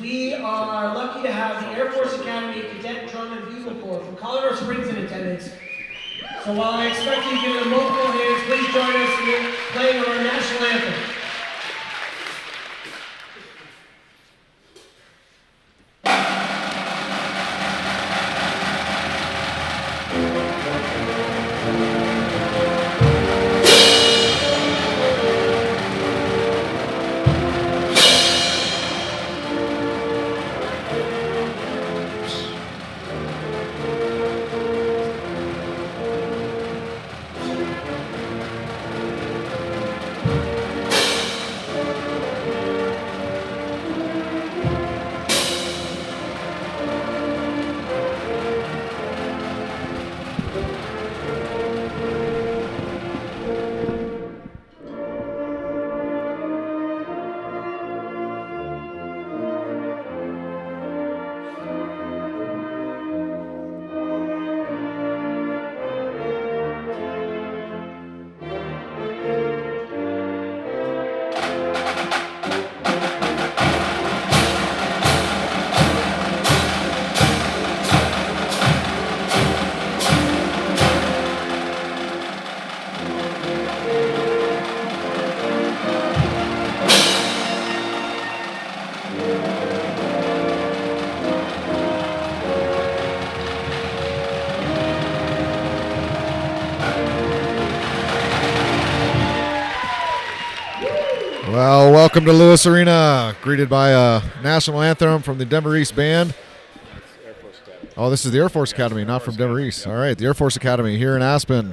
We are lucky to have the Air Force Academy Cadet Drum and Bugle Corps from Colorado Springs in attendance. So while I expect you to give them multiple hands, please join us in playing our national anthem. Well, welcome to Lewis Arena, greeted by a national anthem from the Denver East Band. Oh, this is the Air Force Academy, not from Denver East. All right, the Air Force Academy here in Aspen.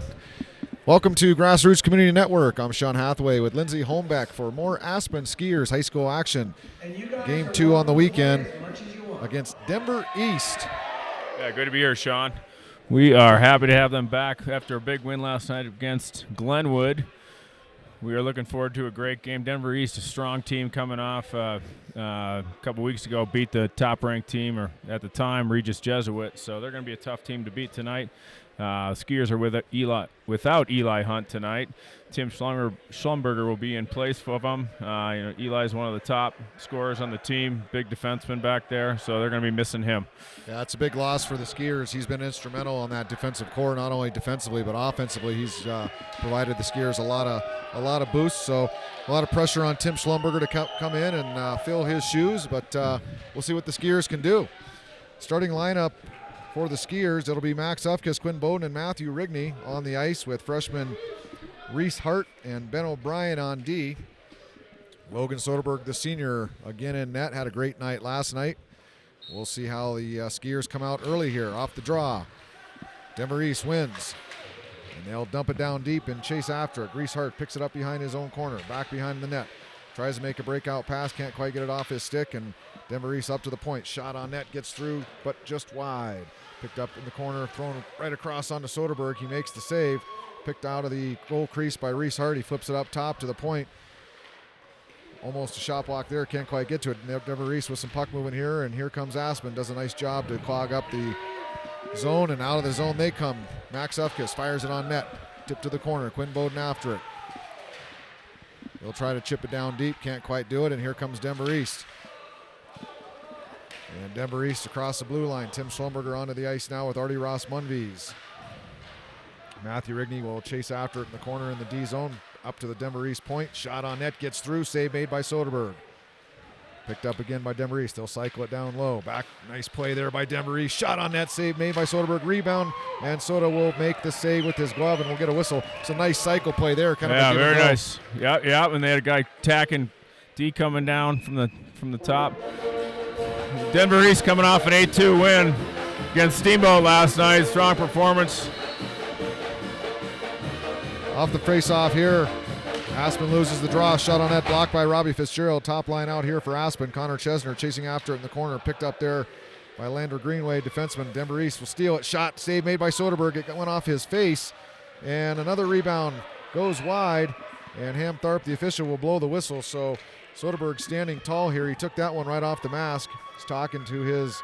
Welcome to GrassRoots Community Network. I'm Sean Hathaway with Lindsay Holmbeck for more Aspen Skiers high school action. Game 2 on the weekend against Denver East. Yeah, good to be here, Sean. We are happy to have them back after a big win last night against Glenwood. We are looking forward to a great game. Denver East, a strong team coming off a couple weeks ago, beat the top-ranked team, or at the time, Regis Jesuit. So they're going to be a tough team to beat tonight. Skiers are without Eli Hunt tonight. Tim Schlumberger will be in place for them. Eli's one of the top scorers on the team, big defenseman back there, so they're going to be missing him. Yeah, it's a big loss for the Skiers. He's been instrumental on that defensive core, not only defensively but offensively. He's provided the Skiers a lot of boosts. So a lot of pressure on Tim Schlumberger to come in and fill his shoes, but we'll see what the Skiers can do. Starting lineup for the Skiers, it'll be Max Ufkis, Quinn Bowden, and Matthew Rigney on the ice, with freshman Reese Hart and Ben O'Brien on D. Logan Soderberg, the senior, again in net, had a great night last night. We'll see how the Skiers come out early here off the draw. Denver East wins, and they'll dump it down deep and chase after it. Reese Hart picks it up behind his own corner, back behind the net. Tries to make a breakout pass, can't quite get it off his stick, and Denver East up to the point. Shot on net, gets through, but just wide. Picked up in the corner, thrown right across onto Soderberg. He makes the save. Picked out of the goal crease by Reese Hart. He flips it up top to the point. Almost a shot block there, can't quite get to it. Denver East with some puck moving here, and here comes Aspen. Does a nice job to clog up the zone, and out of the zone they come. Max Ufkis fires it on net. Tip to the corner, Quinn Bowden after it. They'll try to chip it down deep, can't quite do it, and here comes Denver East. And Denver East across the blue line. Tim Schlumberger onto the ice now with Artie Ross Munvies. Matthew Rigney will chase after it in the corner in the D zone. Up to the Denver East point. Shot on net, gets through. Save made by Soderberg. Picked up again by Denver East. They'll cycle it down low. Back, nice play there by Denver East. Shot on net, save made by Soderberg. Rebound, and Soda will make the save with his glove, and we'll get a whistle. It's a nice cycle play there. Very nice. Yeah, and they had a guy tacking D coming down from the top. Denver East coming off an 8-2 win against Steamboat last night. Strong performance. Off the face-off here, Aspen loses the draw. Shot on net, blocked by Robbie Fitzgerald. Top line out here for Aspen. Connor Chesner chasing after it in the corner. Picked up there by Lander Greenway, defenseman. Denver East will steal it. Shot, save made by Soderberg. It went off his face. And another rebound goes wide. And Ham Tharp, the official, will blow the whistle. So Soderberg standing tall here. He took that one right off the mask. He's talking to his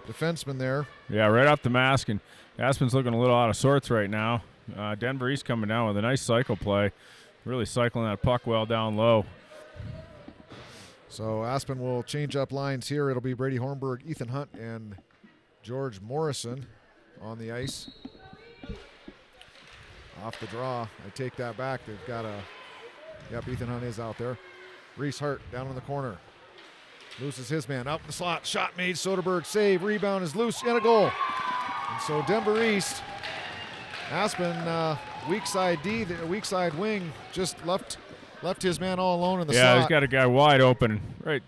defenseman there. Yeah, right off the mask. And Aspen's looking a little out of sorts right now. Denver East coming down with a nice cycle play. Really cycling that puck well down low. So Aspen will change up lines here. It'll be Brady Hornberg, Ethan Hunt, and George Morrison on the ice. Off the draw, I take that back. They've got yep, Ethan Hunt is out there. Reese Hart down in the corner. Loses his man, out in the slot, shot made, Soderberg save, rebound is loose, and a goal. And so Denver East, Aspen, weak side D, the weak side wing, just left his man all alone in the slot. Yeah, he's got a guy wide open, right.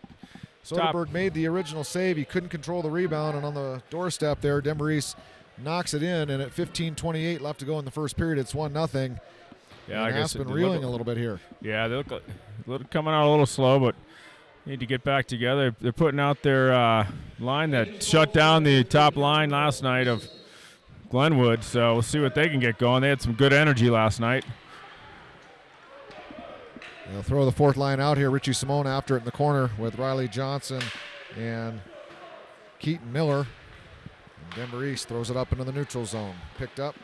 Soderberg made the original save. He couldn't control the rebound, and on the doorstep there, Denver East knocks it in, and at 15:28 left to go in the first period, it's 1-0. Yeah, I guess Aspen reeling a little bit here. Yeah, they look coming out a little slow, but need to get back together. They're putting out their line that shut down the top line last night of Glenwood, so we'll see what they can get going. They had some good energy last night. They'll throw the fourth line out here. Richie Simone after it in the corner with Riley Johnson and Keaton Miller. And Denver East throws it up into the neutral zone. Picked up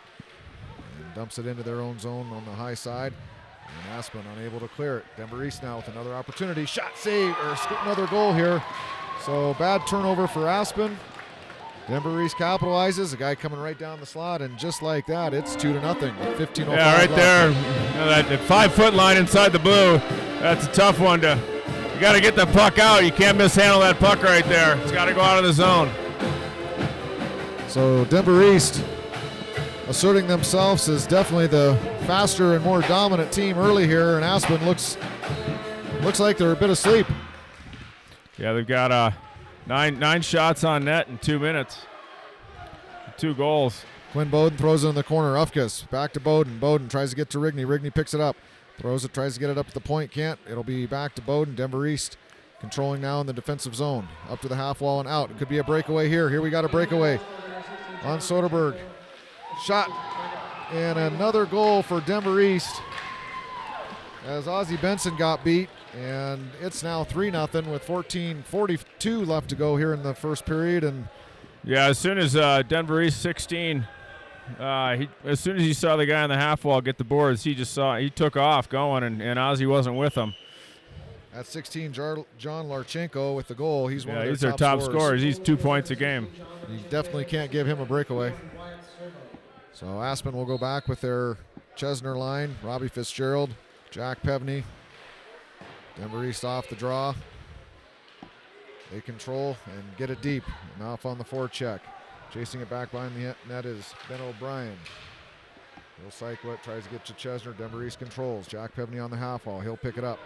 and dumps it into their own zone on the high side. And Aspen unable to clear it. Denver East now with another opportunity. Shot save, or another goal here. So bad turnover for Aspen. Denver East capitalizes. A guy coming right down the slot, and just like that, it's 2-0. 15:05 Yeah, right left. there. You know, that 5-foot line inside the blue. That's a tough one to. You got to get the puck out. You can't mishandle that puck right there. It's got to go out of the zone. So Denver East asserting themselves as definitely the faster and more dominant team early here, and Aspen looks like they're a bit asleep. Yeah, they've got nine shots on net in 2 minutes. 2 goals. Quinn Bowden throws it in the corner. Ufkus back to Bowden. Bowden tries to get to Rigney. Rigney picks it up. Throws it, tries to get it up to the point. Can't. It'll be back to Bowden. Denver East controlling now in the defensive zone. Up to the half wall and out. It could be a breakaway here. Here we got a breakaway on Soderberg. Shot. And another goal for Denver East as Ozzie Benson got beat. And it's now 3-0 with 14:42 left to go here in the first period. And yeah, as soon as Denver East 16, as soon as he saw the guy on the half wall get the boards, he took off going, and Ozzie wasn't with him. at 16, John Larchenko with the goal. He's one of he's their their top scorers. He's 2 points a game. You definitely can't give him a breakaway. So Aspen will go back with their Chesner line. Robbie Fitzgerald, Jack Pevney. Denver East off the draw. They control and get it deep. And off on the forecheck. Chasing it back behind the net is Ben O'Brien. He'll cycle it, tries to get to Chesner. Denver East controls. Jack Pevney on the half wall. He'll pick it up.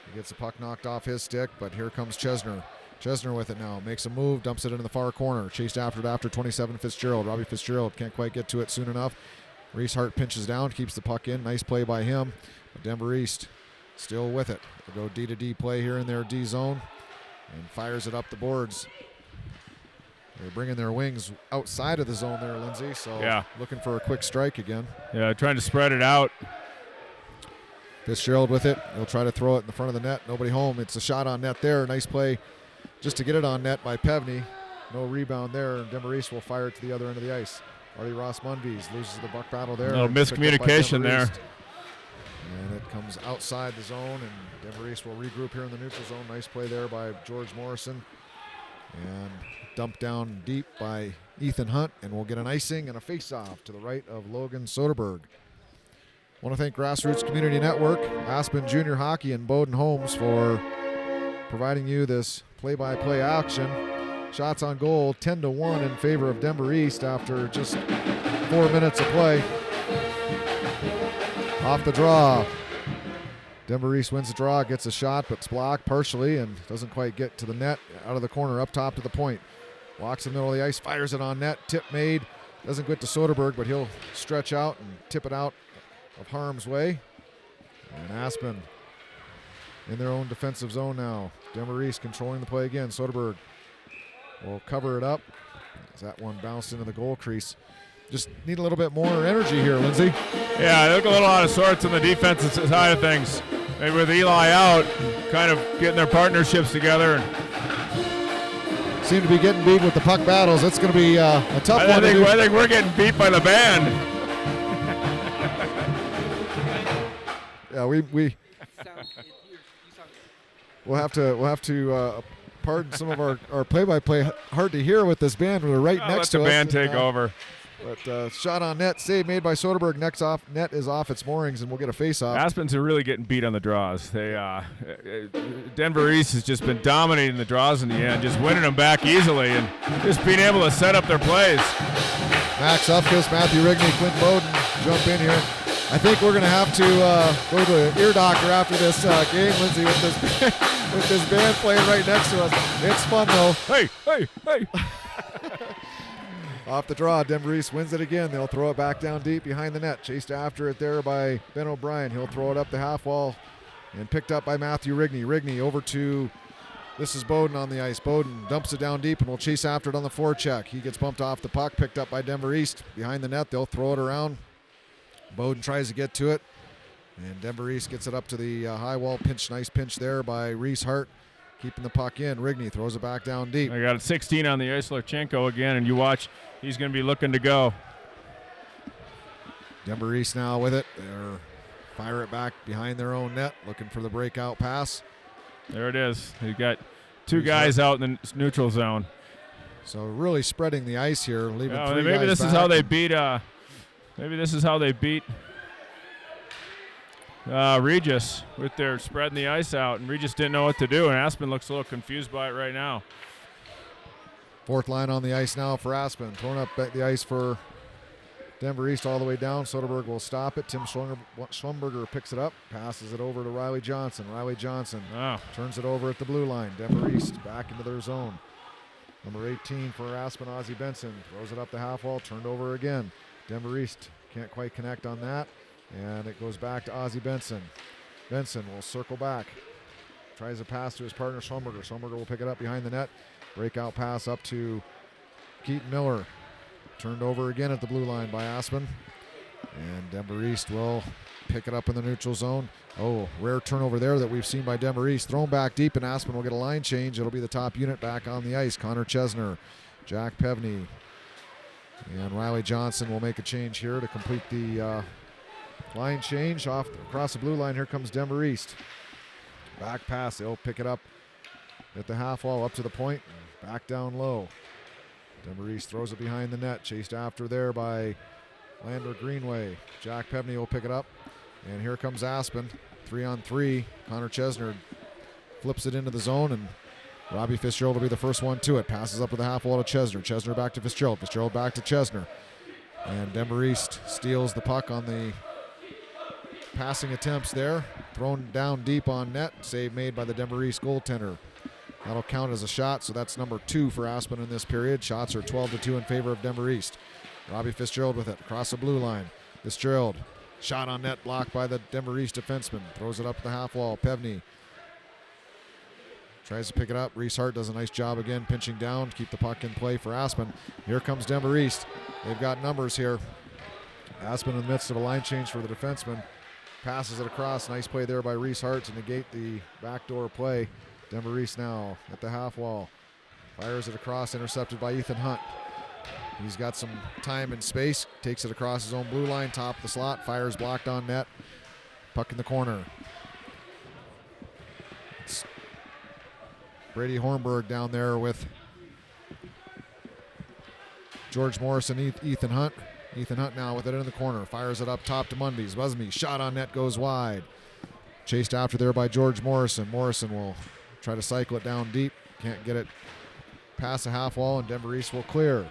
He gets the puck knocked off his stick, but here comes Chesner. Chesner with it now. Makes a move, dumps it into the far corner. Chased after it after 27, Fitzgerald. Robbie Fitzgerald can't quite get to it soon enough. Reese Hart pinches down, keeps the puck in. Nice play by him. But Denver East still with it. They'll go D-to-D play here in their D zone and fires it up the boards. They're bringing their wings outside of the zone there, Lindsay, so yeah, looking for a quick strike again. Yeah, trying to spread it out. Fitzgerald with it. He'll try to throw it in the front of the net. Nobody home. It's a shot on net there. Nice play just to get it on net by Pevney. No rebound there, and Denver East will fire it to the other end of the ice. Artie Ross Munvies loses the buck battle there. A little miscommunication there. And it comes outside the zone, and Denver East will regroup here in the neutral zone. Nice play there by George Morrison. And dumped down deep by Ethan Hunt, and we'll get an icing and a face-off to the right of Logan Soderberg. I want to thank GrassRoots Community Network, Aspen Junior Hockey, and Bowden Homes for providing you this play-by-play action. Shots on goal, 10-1 in favor of Denver East after just 4 minutes of play. Off the draw. Denver East wins the draw, gets a shot, but it's blocked partially and doesn't quite get to the net. Out of the corner, up top to the point. Walks in the middle of the ice, fires it on net. Tip made. Doesn't get to Soderberg, but he'll stretch out and tip it out of harm's way. And Aspen in their own defensive zone now. Denver East controlling the play again. Soderberg will cover it up as that one bounced into the goal crease. Just need a little bit more energy here, Lindsay. Yeah, they look a little out of sorts on the defensive side of things. Maybe with Eli out, kind of getting their partnerships together. Seem to be getting beat with the puck battles. That's going to be a tough one. I think we're getting beat by the band. Yeah, we we'll have to pardon some of our play-by-play hard to hear with this band. We're right next to us. Let the band take over. But shot on net, save made by Soderberg. Next off net is off its moorings, and we'll get a face-off. Aspens are really getting beat on the draws. They Denver East has just been dominating the draws in the end, just winning them back easily and just being able to set up their plays. Max Upkiss, Matthew Rigney, Quint Bowden jump in here. I think we're going to have to go to an ear doctor after this game, Lindsay, with this band playing right next to us. It's fun, though. Hey. Off the draw, Denver East wins it again. They'll throw it back down deep behind the net. Chased after it there by Ben O'Brien. He'll throw it up the half wall and picked up by Matthew Rigney. Rigney over to, this is Bowden on the ice. Bowden dumps it down deep and will chase after it on the forecheck. He gets bumped off the puck, picked up by Denver East. Behind the net, they'll throw it around. Bowden tries to get to it, and Denver East gets it up to the high wall. Nice pinch there by Reese Hart. Keeping the puck in. Rigney throws it back down deep. I got it 16 on the ice, Lurchenko again, and you watch, he's going to be looking to go. Denver East now with it. They're fire it back behind their own net, looking for the breakout pass. There it is. He's got two guys out in the neutral zone. So really spreading the ice here, leaving three maybe guys this back. Is how they beat. Maybe this is how they beat Regis with their spreading the ice out, and Regis didn't know what to do, and Aspen looks a little confused by it right now. Fourth line on the ice now for Aspen. Throwing up the ice for Denver East all the way down. Soderberg will stop it. Tim Schlumberger picks it up, passes it over to Riley Johnson. Riley Johnson turns it over at the blue line. Denver East back into their zone. Number 18 for Aspen, Ozzie Benson, throws it up the half wall, turned over again. Denver East can't quite connect on that. And it goes back to Ozzie Benson. Benson will circle back. Tries a pass to his partner, Schlumberger. Schlumberger will pick it up behind the net. Breakout pass up to Keaton Miller. Turned over again at the blue line by Aspen. And Denver East will pick it up in the neutral zone. Oh, rare turnover there that we've seen by Denver East. Thrown back deep, and Aspen will get a line change. It'll be the top unit back on the ice. Connor Chesner, Jack Pevney, and Riley Johnson will make a change here to complete the line change across the blue line. Here comes Denver East. Back pass. They'll pick it up at the half wall up to the point. Back down low. Denver East throws it behind the net. Chased after there by Lander Greenway. Jack Pevney will pick it up. And here comes Aspen. 3-on-3. Connor Chesner flips it into the zone, and Robbie Fitzgerald will be the first one to it. Passes up to the half wall to Chesner. Chesner back to Fitzgerald. Fitzgerald back to Chesner. And Denver East steals the puck on the passing attempts there. Thrown down deep on net. Save made by the Denver East goaltender. That'll count as a shot, so that's number 2 for Aspen in this period. Shots are 12-2 in favor of Denver East. Robbie Fitzgerald with it across the blue line. Fitzgerald, shot on net, blocked by the Denver East defenseman. Throws it up the half wall. Pevney tries to pick it up. Reese Hart does a nice job again, pinching down to keep the puck in play for Aspen. Here comes Denver East. They've got numbers here. Aspen in the midst of a line change for the defenseman. Passes it across. Nice play there by Reese Hart to negate the backdoor play. Denver East now at the half wall. Fires it across, intercepted by Ethan Hunt. He's got some time and space. Takes it across his own blue line, top of the slot. Fires blocked on net. Puck in the corner. It's Brady Hornberg down there with George Morris and Ethan Hunt. Ethan Hunt now with it in the corner. Fires it up top to Munbies. Busby, shot on net, goes wide. Chased after there by George Morrison. Morrison will try to cycle it down deep. Can't get it past the half wall, and Denver East will clear.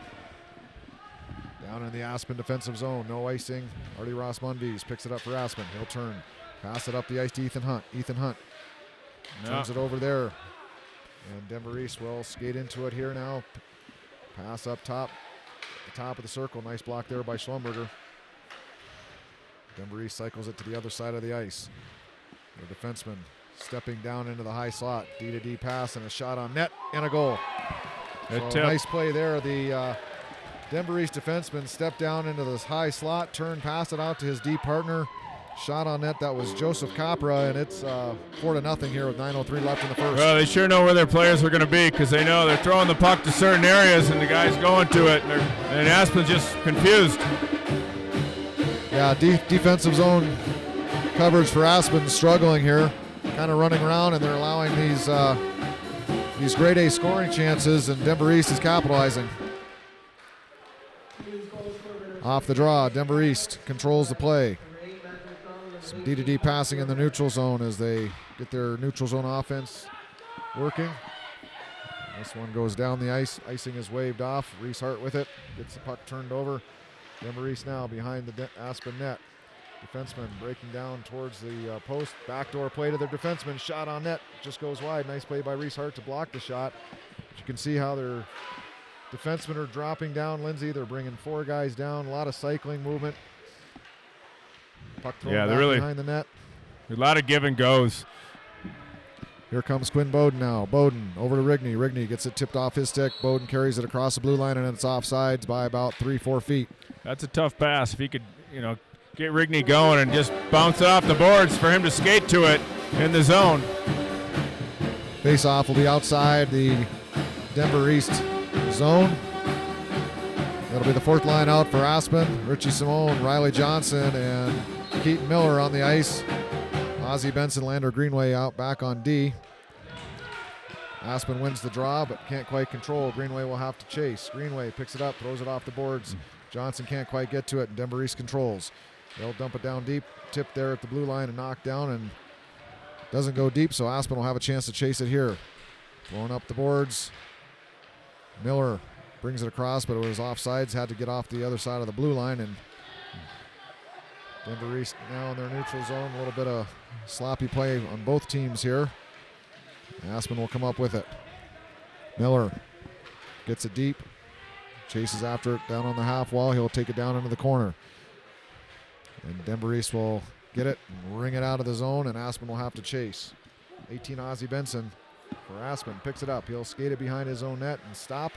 Down in the Aspen defensive zone. No icing. Artie Ross Munbies picks it up for Aspen. He'll turn. Pass it up the ice to Ethan Hunt. Ethan Hunt turns it over there. And Denver East will skate into it here now. Pass up top. The top of the circle. Nice block there by Schlumberger. Denver East cycles it to the other side of the ice. The defenseman stepping down into the high slot. D-to-D pass and a shot on net and a goal. So nice play there. The Denver East defenseman stepped down into this high slot, turned, passed it out to his D partner. Shot on net, that was Joseph Capra, and it's 4-0 here with 9:03 left in the first. Well, they sure know where their players are going to be because they know they're throwing the puck to certain areas and the guy's going to it, and Aspen's just confused. Yeah, defensive zone coverage for Aspen struggling here. kind of running around, and they're allowing these grade A scoring chances, and Denver East is capitalizing. Off the draw, Denver East controls the play. Some D-to-D passing in the neutral zone as they get their neutral zone offense working. This one goes down the ice. Icing is waved off. Reese Hart with it. Gets the puck turned over. Denver East now behind the Aspen net. Defenseman breaking down towards the post. Backdoor play to their defenseman. Shot on net. Just goes wide. Nice play by Reese Hart to block the shot. But you can see how their defensemen are dropping down. Lindsay, they're bringing 4 guys down. A lot of cycling movement. Puck thrown back behind the net. A lot of give and goes. Here comes Quinn Bowden now. Bowden over to Rigney. Rigney gets it tipped off his stick. Bowden carries it across the blue line, and it's offsides by about 3-4 feet. That's a tough pass. If he could, get Rigney going and just bounce it off the boards for him to skate to it in the zone. Face-off will be outside the Denver East zone. That'll be the 4th line out for Aspen. Richie Simone, Riley Johnson, and Keaton Miller on the ice. Ozzie Benson, Lander Greenway out back on D. Aspen wins the draw, but can't quite control. Greenway will have to chase. Greenway picks it up, throws it off the boards. Johnson can't quite get to it, and Denver East controls. They'll dump it down deep, tip there at the blue line and knock down, and doesn't go deep, so Aspen will have a chance to chase it here. Throwing up the boards. Miller brings it across, but it was offsides, had to get off the other side of the blue line, and Denver East now in their neutral zone. A little bit of sloppy play on both teams here. Aspen will come up with it. Miller gets it deep, chases after it down on the half wall. He'll take it down into the corner. And Denver East will get it and ring it out of the zone, and Aspen will have to chase. 18 Ozzie Benson for Aspen. Picks it up. He'll skate it behind his own net and stop.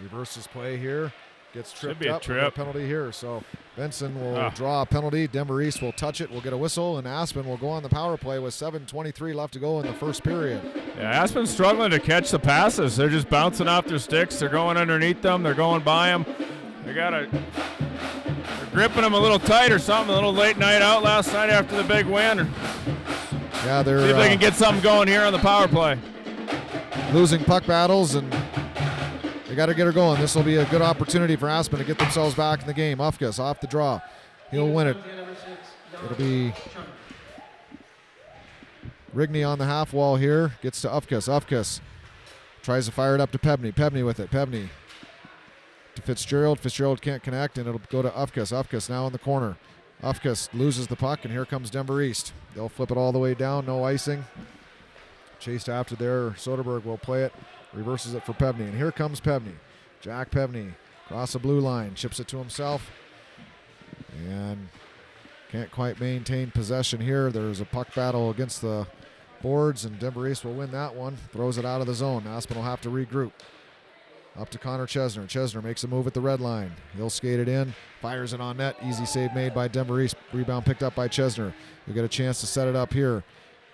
Reverses play here. Gets tripped up. A penalty here. So Benson will draw a penalty. Denver East will touch it. We'll get a whistle, and Aspen will go on the power play with 7:23 left to go in the first period. Yeah, Aspen's struggling to catch the passes. They're just bouncing off their sticks. They're going underneath them. They're going by them. They're gripping them a little tight or something. A little late night out last night after the big win. Yeah, they're see if they can get something going here on the power play. Losing puck battles, and they got to get her going. This will be a good opportunity for Aspen to get themselves back in the game. Ufkus off the draw. He'll win it. It'll be Rigney on the half wall here. Gets to Ufkus. Ufkus tries to fire it up to Pebney. Pebney with it. Pebney to Fitzgerald. Fitzgerald can't connect, and it'll go to Ufkus. Ufkus now in the corner. Ufkus loses the puck, and here comes Denver East. They'll flip it all the way down. No icing. Chased after there. Soderberg will play it. Reverses it for Pebney, and here comes Pebney. Jack Pebney across the blue line, chips it to himself, and can't quite maintain possession here. There's a puck battle against the boards, and Denver East will win that one. Throws it out of the zone. Aspen will have to regroup. Up to Connor Chesner. Chesner makes a move at the red line. He'll skate it in, fires it on net. Easy save made by Denver East. Rebound picked up by Chesner. He'll get a chance to set it up here.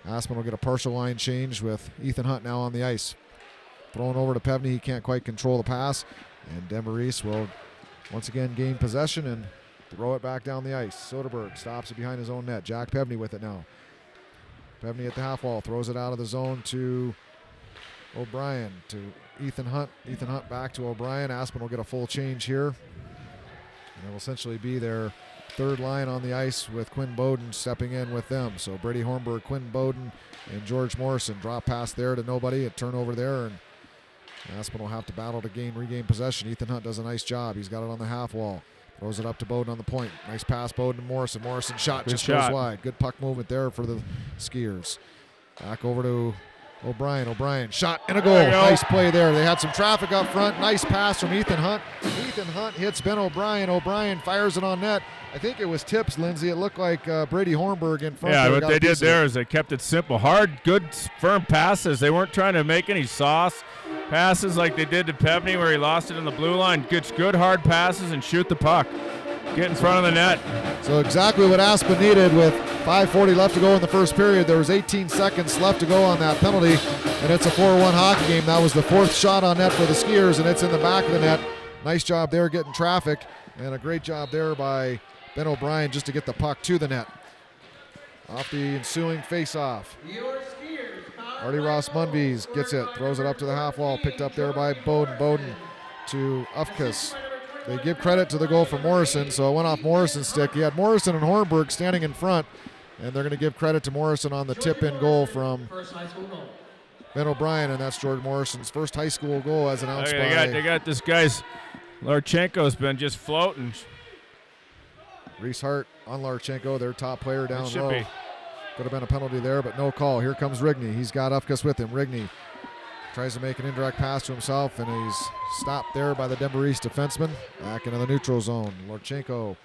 Aspen will get a partial line change with Ethan Hunt now on the ice. Thrown over to Pebney. He can't quite control the pass. And Denver East will once again gain possession and throw it back down the ice. Soderberg stops it behind his own net. Jack Pebney with it now. Pebney at the half wall. Throws it out of the zone to O'Brien. To Ethan Hunt. Ethan Hunt back to O'Brien. Aspen will get a full change here. And it will essentially be their third line on the ice with Quinn Bowden stepping in with them. So Brady Hornberg, Quinn Bowden, and George Morrison. Drop pass there to nobody. A turnover there, and Aspen will have to battle to regain possession. Ethan Hunt does a nice job. He's got it on the half wall. Throws it up to Bowden on the point. Nice pass, Bowden to Morrison. Morrison shot just goes wide. Good puck movement there for the Skiers. Back over to O'Brien. O'Brien shot and a goal. Nice play there. They had some traffic up front. Nice pass from Ethan Hunt. Ethan Hunt hits Ben O'Brien. O'Brien fires it on net. I think it was tips, Lindsay. It looked like Brady Hornberg in front. Yeah, what they did there is they kept it simple. Hard, good, firm passes. They weren't trying to make any sauce passes like they did to Pebney where he lost it in the blue line. Good hard passes and shoot the puck. Get in front of the net. So exactly what Aspen needed with 5:40 left to go in the first period. There was 18 seconds left to go on that penalty, and it's a 4-1 hockey game. That was the fourth shot on net for the Skiers, and it's in the back of the net. Nice job there getting traffic, and a great job there by Ben O'Brien just to get the puck to the net. off the ensuing face-off. Your skiers. Artie Ross Munvies gets it, throws it up to the half wall, picked up there by Bowden. Bowden to Ufkus. They give credit to the goal for Morrison, so it went off Morrison's stick. He had Morrison and Hornberg standing in front, and they're going to give credit to Morrison on the tip-in goal from Ben O'Brien, and that's George Morrison's first high school goal as announced by... They got this guy's... Larchenko's been just floating. Reese Hart on Larchenko, their top player down low. Be. Could have been a penalty there, but no call. Here comes Rigney. He's got Ufkus with him. Rigney tries to make an indirect pass to himself, and he's stopped there by the Denver East defenseman. Back into the neutral zone. Larchenko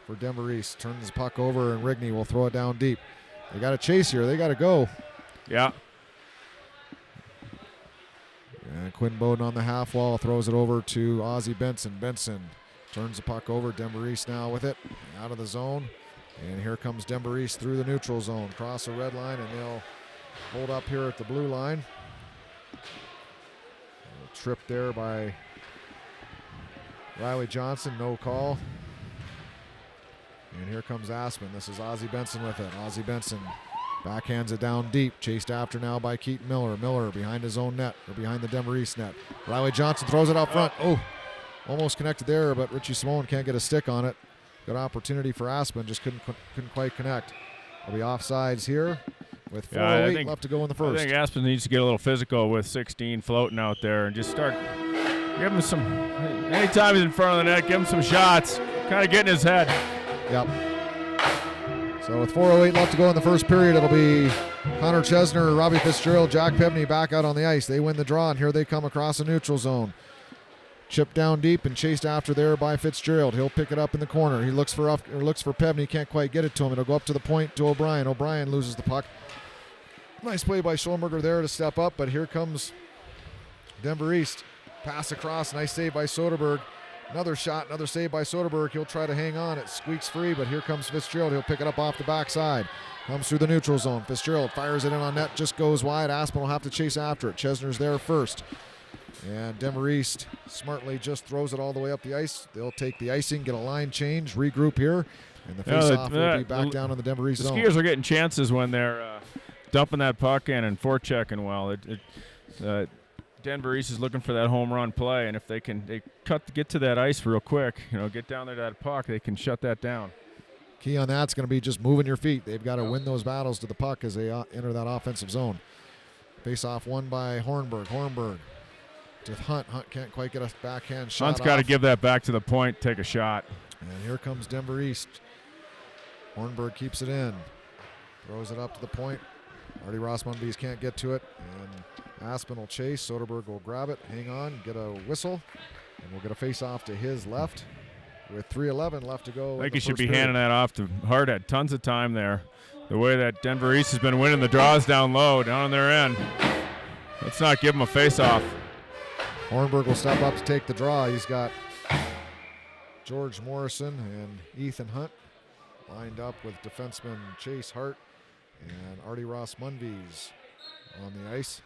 for Denver East turns the puck over, and Rigney will throw it down deep. They got to chase here. They got to go. Yeah. And Quinn Bowden on the half wall throws it over to Ozzie Benson. Benson turns the puck over. Denver East now with it. Out of the zone. And here comes Denver East through the neutral zone. Cross the red line, and they'll hold up here at the blue line. A trip there by Riley Johnson. No call. And here comes Aspen. This is Ozzie Benson with it. Ozzie Benson backhands it down deep. Chased after now by Keaton Miller. Miller behind his own net, or behind the Denver East net. Riley Johnson throws it out front. Oh, almost connected there, but Richie Simone can't get a stick on it. Good opportunity for Aspen, just couldn't quite connect. There'll be offsides here with 4:08 left to go in the first. I think Aspen needs to get a little physical with 16 floating out there and just start give him some. Anytime he's in front of the net, give him some shots. Kind of get in his head. Yep. So with 4:08 left to go in the first period, it'll be Connor Chesner, Robbie Fitzgerald, Jack Pebney back out on the ice. They win the draw, and here they come across the neutral zone. Chipped down deep and chased after there by Fitzgerald. He'll pick it up in the corner. He looks for Pebney, can't quite get it to him. It'll go up to the point to O'Brien. O'Brien loses the puck. Nice play by Schlumberger there to step up, but here comes Denver East. Pass across, nice save by Soderberg. Another shot, another save by Soderberg. He'll try to hang on. It squeaks free, but here comes Fitzgerald. He'll pick it up off the backside. Comes through the neutral zone. Fitzgerald fires it in on net, just goes wide. Aspen will have to chase after it. Chesner's there first. And Denver East smartly just throws it all the way up the ice. They'll take the icing, get a line change, regroup here, and the face-off will be back down in the Denver East zone. The skiers are getting chances when they're dumping that puck in and forechecking well. Denver East is looking for that home run play, and if they get to that ice real quick, get down there to that puck, they can shut that down. Key on that's going to be just moving your feet. They've got to win those battles to the puck as they enter that offensive zone. Face-off won by Hornberg. Hornberg to Hunt. Hunt can't quite get a backhand shot. Hunt's got to give that back to the point, take a shot. And here comes Denver East. Hornberg keeps it in. Throws it up to the point. Artie Ross Munbees can't get to it. And Aspen will chase. Soderberg will grab it, hang on, get a whistle. And we'll get a face-off to his left with 3:11 left to go. I think he should be handing that off to Hart. Had tons of time there. The way that Denver East has been winning the draws down low, down on their end. Let's not give him a face-off. Hornberg will step up to take the draw. He's got George Morrison and Ethan Hunt lined up with defenseman Chase Hart and Artie Ross Munvies on the ice.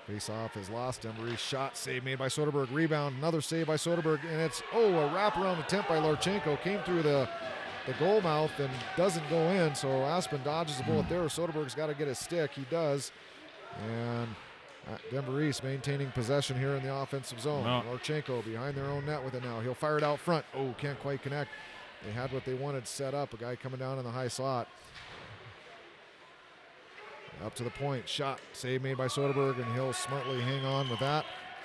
Face-off is lost. Denver East shot, save made by Soderberg. Rebound, another save by Soderberg, and it's, a wraparound attempt by Larchenko. Came through the goal mouth and doesn't go in, so Aspen dodges the bullet there. Soderberg's got to get his stick. He does. And Denver East maintaining possession here in the offensive zone. No. Larchenko behind their own net with it now. He'll fire it out front. Oh, can't quite connect. They had what they wanted set up. A guy coming down in the high slot. Up to the point. Shot. Save made by Soderberg, and he'll smartly hang on with that.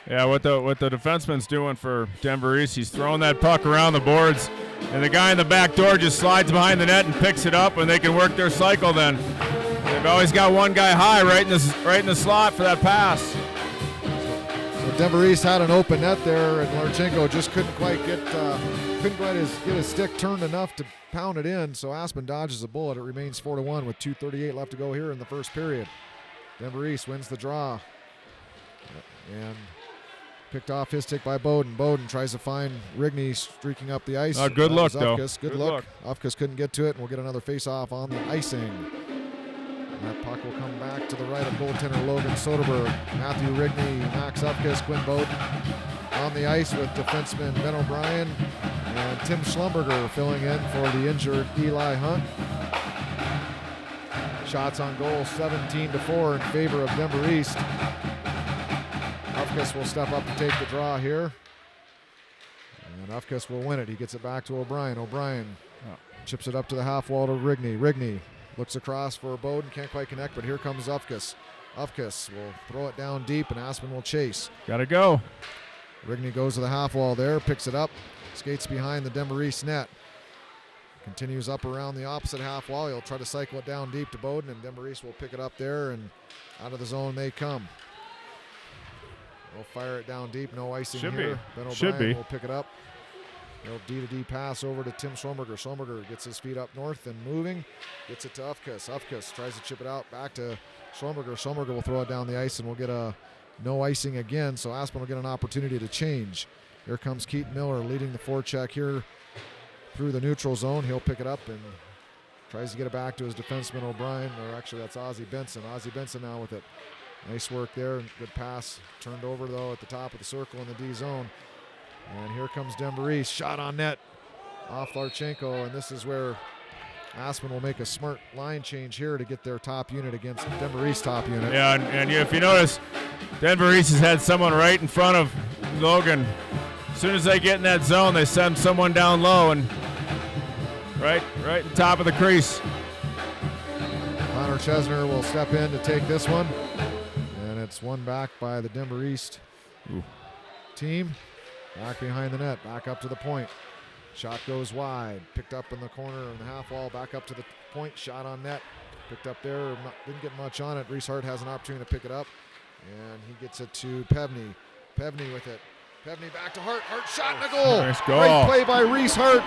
Yeah, what the defenseman's doing for Denver East, he's throwing that puck around the boards, and the guy in the back door just slides behind the net and picks it up, and they can work their cycle then. They've always got one guy high right in the slot for that pass. So Denver East had an open net there, and Larchenko just couldn't quite get his stick turned enough to pound it in. So Aspen dodges a bullet. It remains 4-1 with 2:38 left to go here in the first period. Denver East wins the draw, and picked off his stick by Bowden. Bowden tries to find Rigney streaking up the ice. Good look, though. Good look. Ufkus couldn't get to it, and we'll get another face-off on the icing. That puck will come back to the right of goaltender Logan Soderberg. Matthew Rigney, Max Ufkus, Quinn Bowden on the ice with defenseman Ben O'Brien and Tim Schlumberger filling in for the injured Eli Hunt. Shots on goal, 17-4 in favor of Denver East. Ufkus will step up to take the draw here. And Ufkus will win it. He gets it back to O'Brien. O'Brien chips it up to the half wall to Rigney. Rigney looks across for Bowden. Can't quite connect, but here comes Ufkus. Ufkus will throw it down deep, and Aspen will chase. Gotta go. Rigney goes to the half wall there, picks it up, skates behind the Denver East net. Continues up around the opposite half wall. He'll try to cycle it down deep to Bowden, and Denver East will pick it up there, and out of the zone they come. They'll fire it down deep, no icing here. Ben O'Brien will pick it up. Little D-to-D pass over to Tim Schlumberger. Schlumberger gets his feet up north and moving. Gets it to Ufkus. Ufkus tries to chip it out back to Schlumberger. Schlumberger will throw it down the ice, and we'll get a no icing again, so Aspen will get an opportunity to change. Here comes Keaton Miller leading the forecheck here through the neutral zone. He'll pick it up and tries to get it back to his defenseman O'Brien, or actually that's Ozzie Benson. Ozzie Benson now with it. Nice work there, good pass. Turned over though at the top of the circle in the D zone. And here comes Denver East, shot on net off Larchenko, and this is where Aspen will make a smart line change here to get their top unit against Denver East top unit. Yeah, and if you notice, Denver East has had someone right in front of Logan. As soon as they get in that zone, they send someone down low and right in the top of the crease. Connor Chesner will step in to take this one, and it's won back by the Denver East team. Back behind the net, back up to the point. Shot goes wide, picked up in the corner in the half wall, back up to the point, shot on net. Picked up there, didn't get much on it. Reese Hart has an opportunity to pick it up, and he gets it to Pevney. Pevney with it. Pevney back to Hart. Hart shot and a goal. Nice goal. Great play by Reese Hart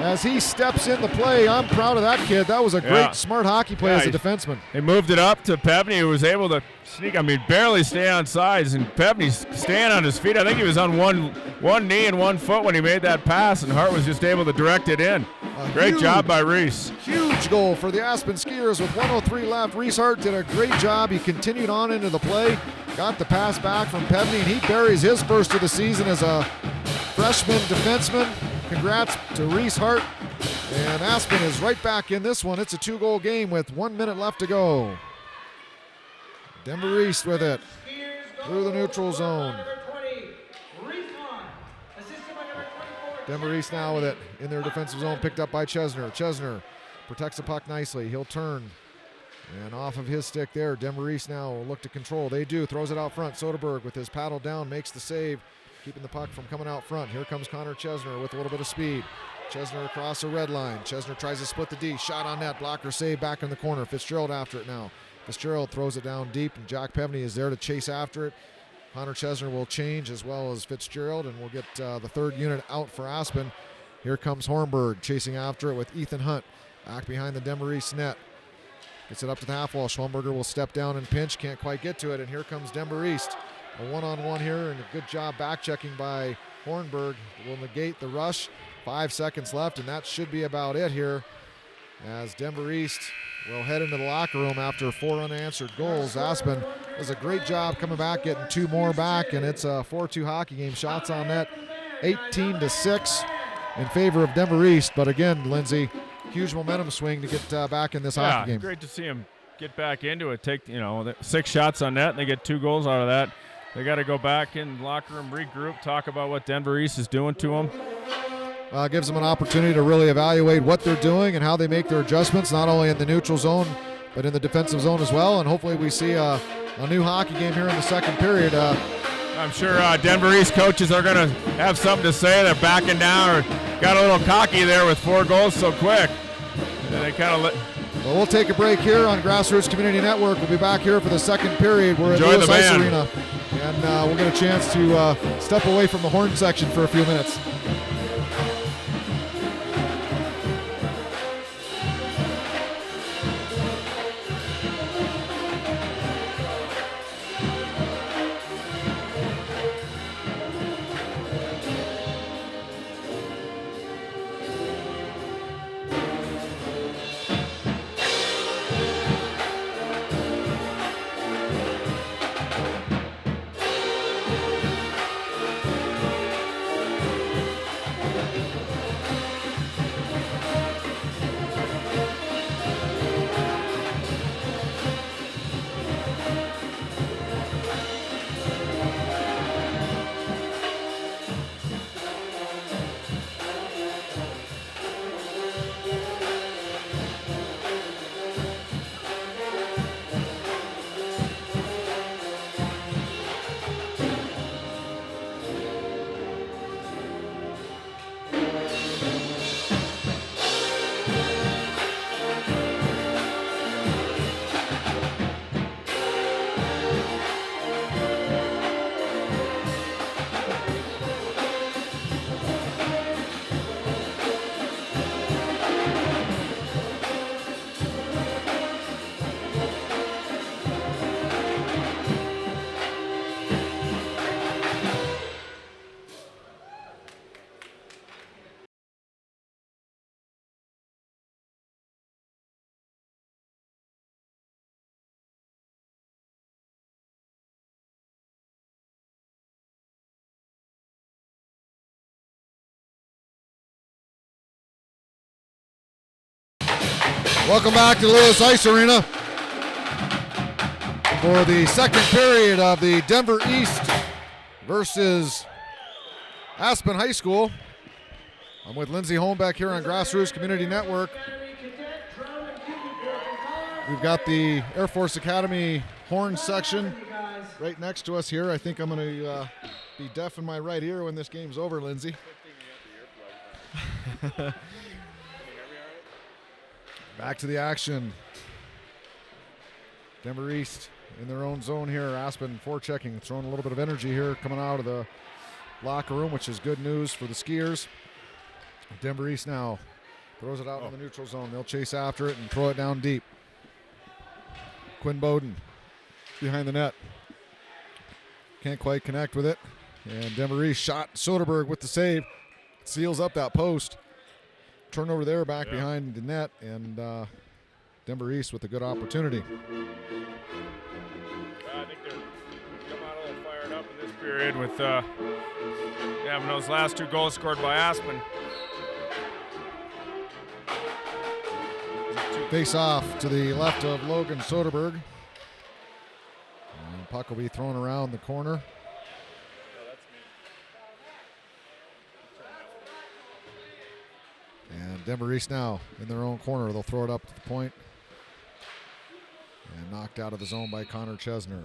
as he steps in the play. I'm proud of that kid. That was a great, smart hockey play as a defenseman. They moved it up to Pevney, who was able to sneak, barely stay on sides, and Pevney's staying on his feet. I think he was on one knee and 1 foot when he made that pass, and Hart was just able to direct it in. Great job by Reese. Huge goal for the Aspen Skiers with 1:03 left. Reese Hart did a great job. He continued on into the play, got the pass back from Pevney, and he buries his first of the season as a freshman defenseman. Congrats to Reese Hart. And Aspen is right back in this one. It's a 2-goal game with 1 minute left to go. Denver East with it through the neutral zone. Denver East now with it in their defensive zone, picked up by Chesner. Chesner protects the puck nicely. He'll turn, and off of his stick there, Denver East now will look to control. They do, throws it out front. Soderberg with his paddle down makes the save, keeping the puck from coming out front. Here comes Connor Chesner with a little bit of speed. Chesner across the red line. Chesner tries to split the D. Shot on net. Blocker save back in the corner. Fitzgerald after it now. Fitzgerald throws it down deep, and Jack Pevney is there to chase after it. Connor Chesner will change as well as Fitzgerald, and we'll get the third unit out for Aspen. Here comes Hornberg chasing after it with Ethan Hunt back behind the Denver East net. Gets it up to the half wall. Schlumberger will step down and pinch. Can't quite get to it, and here comes Denver East. A one-on-one here, and a good job back-checking by Hornberg will negate the rush. 5 seconds left, and that should be about it here as Denver East will head into the locker room after 4 unanswered goals. Aspen does a great job coming back, getting 2 more back, and it's a 4-2 hockey game. Shots on net, 18-6 in favor of Denver East. But again, Lindsay, huge momentum swing to get back in this hockey game. Great to see him get back into it. Take 6 shots on net, and they get 2 goals out of that. They got to go back in the locker room, regroup, talk about what Denver East is doing to them. Gives them an opportunity to really evaluate what they're doing and how they make their adjustments, not only in the neutral zone, but in the defensive zone as well. And hopefully we see a new hockey game here in the second period. I'm sure Denver East coaches are going to have something to say. They're backing down or got a little cocky there with 4 goals so quick. And they kind of Well, we'll take a break here on GrassRoots Community Network. We'll be back here for the second period. We're at Lewis Ice Arena, and we'll get a chance to step away from the horn section for a few minutes. Welcome back to the Lewis Ice Arena for the second period of the Denver East versus Aspen High School. I'm with Lindsay Holmbeck here on GrassRoots Community Network. We've got the Air Force Academy horn section right next to us here. I think I'm going to be deaf in my right ear when this game's over, Lindsay. Back to the action. Denver East in their own zone here. Aspen forechecking, throwing a little bit of energy here coming out of the locker room, which is good news for the skiers. Denver East now throws it out in the neutral zone. They'll chase after it and throw it down deep. Quinn Bowden behind the net. Can't quite connect with it. And Denver East shot. Soderberg with the save. Seals up that post. Turnover there back behind the net, and Denver East with a good opportunity. I think they're come out a little fired up in this period with having those last 2 goals scored by Aspen. Face off to the left of Logan Soderberg. And puck will be thrown around the corner. And Denver East now in their own corner. They'll throw it up to the point. And knocked out of the zone by Connor Chesner.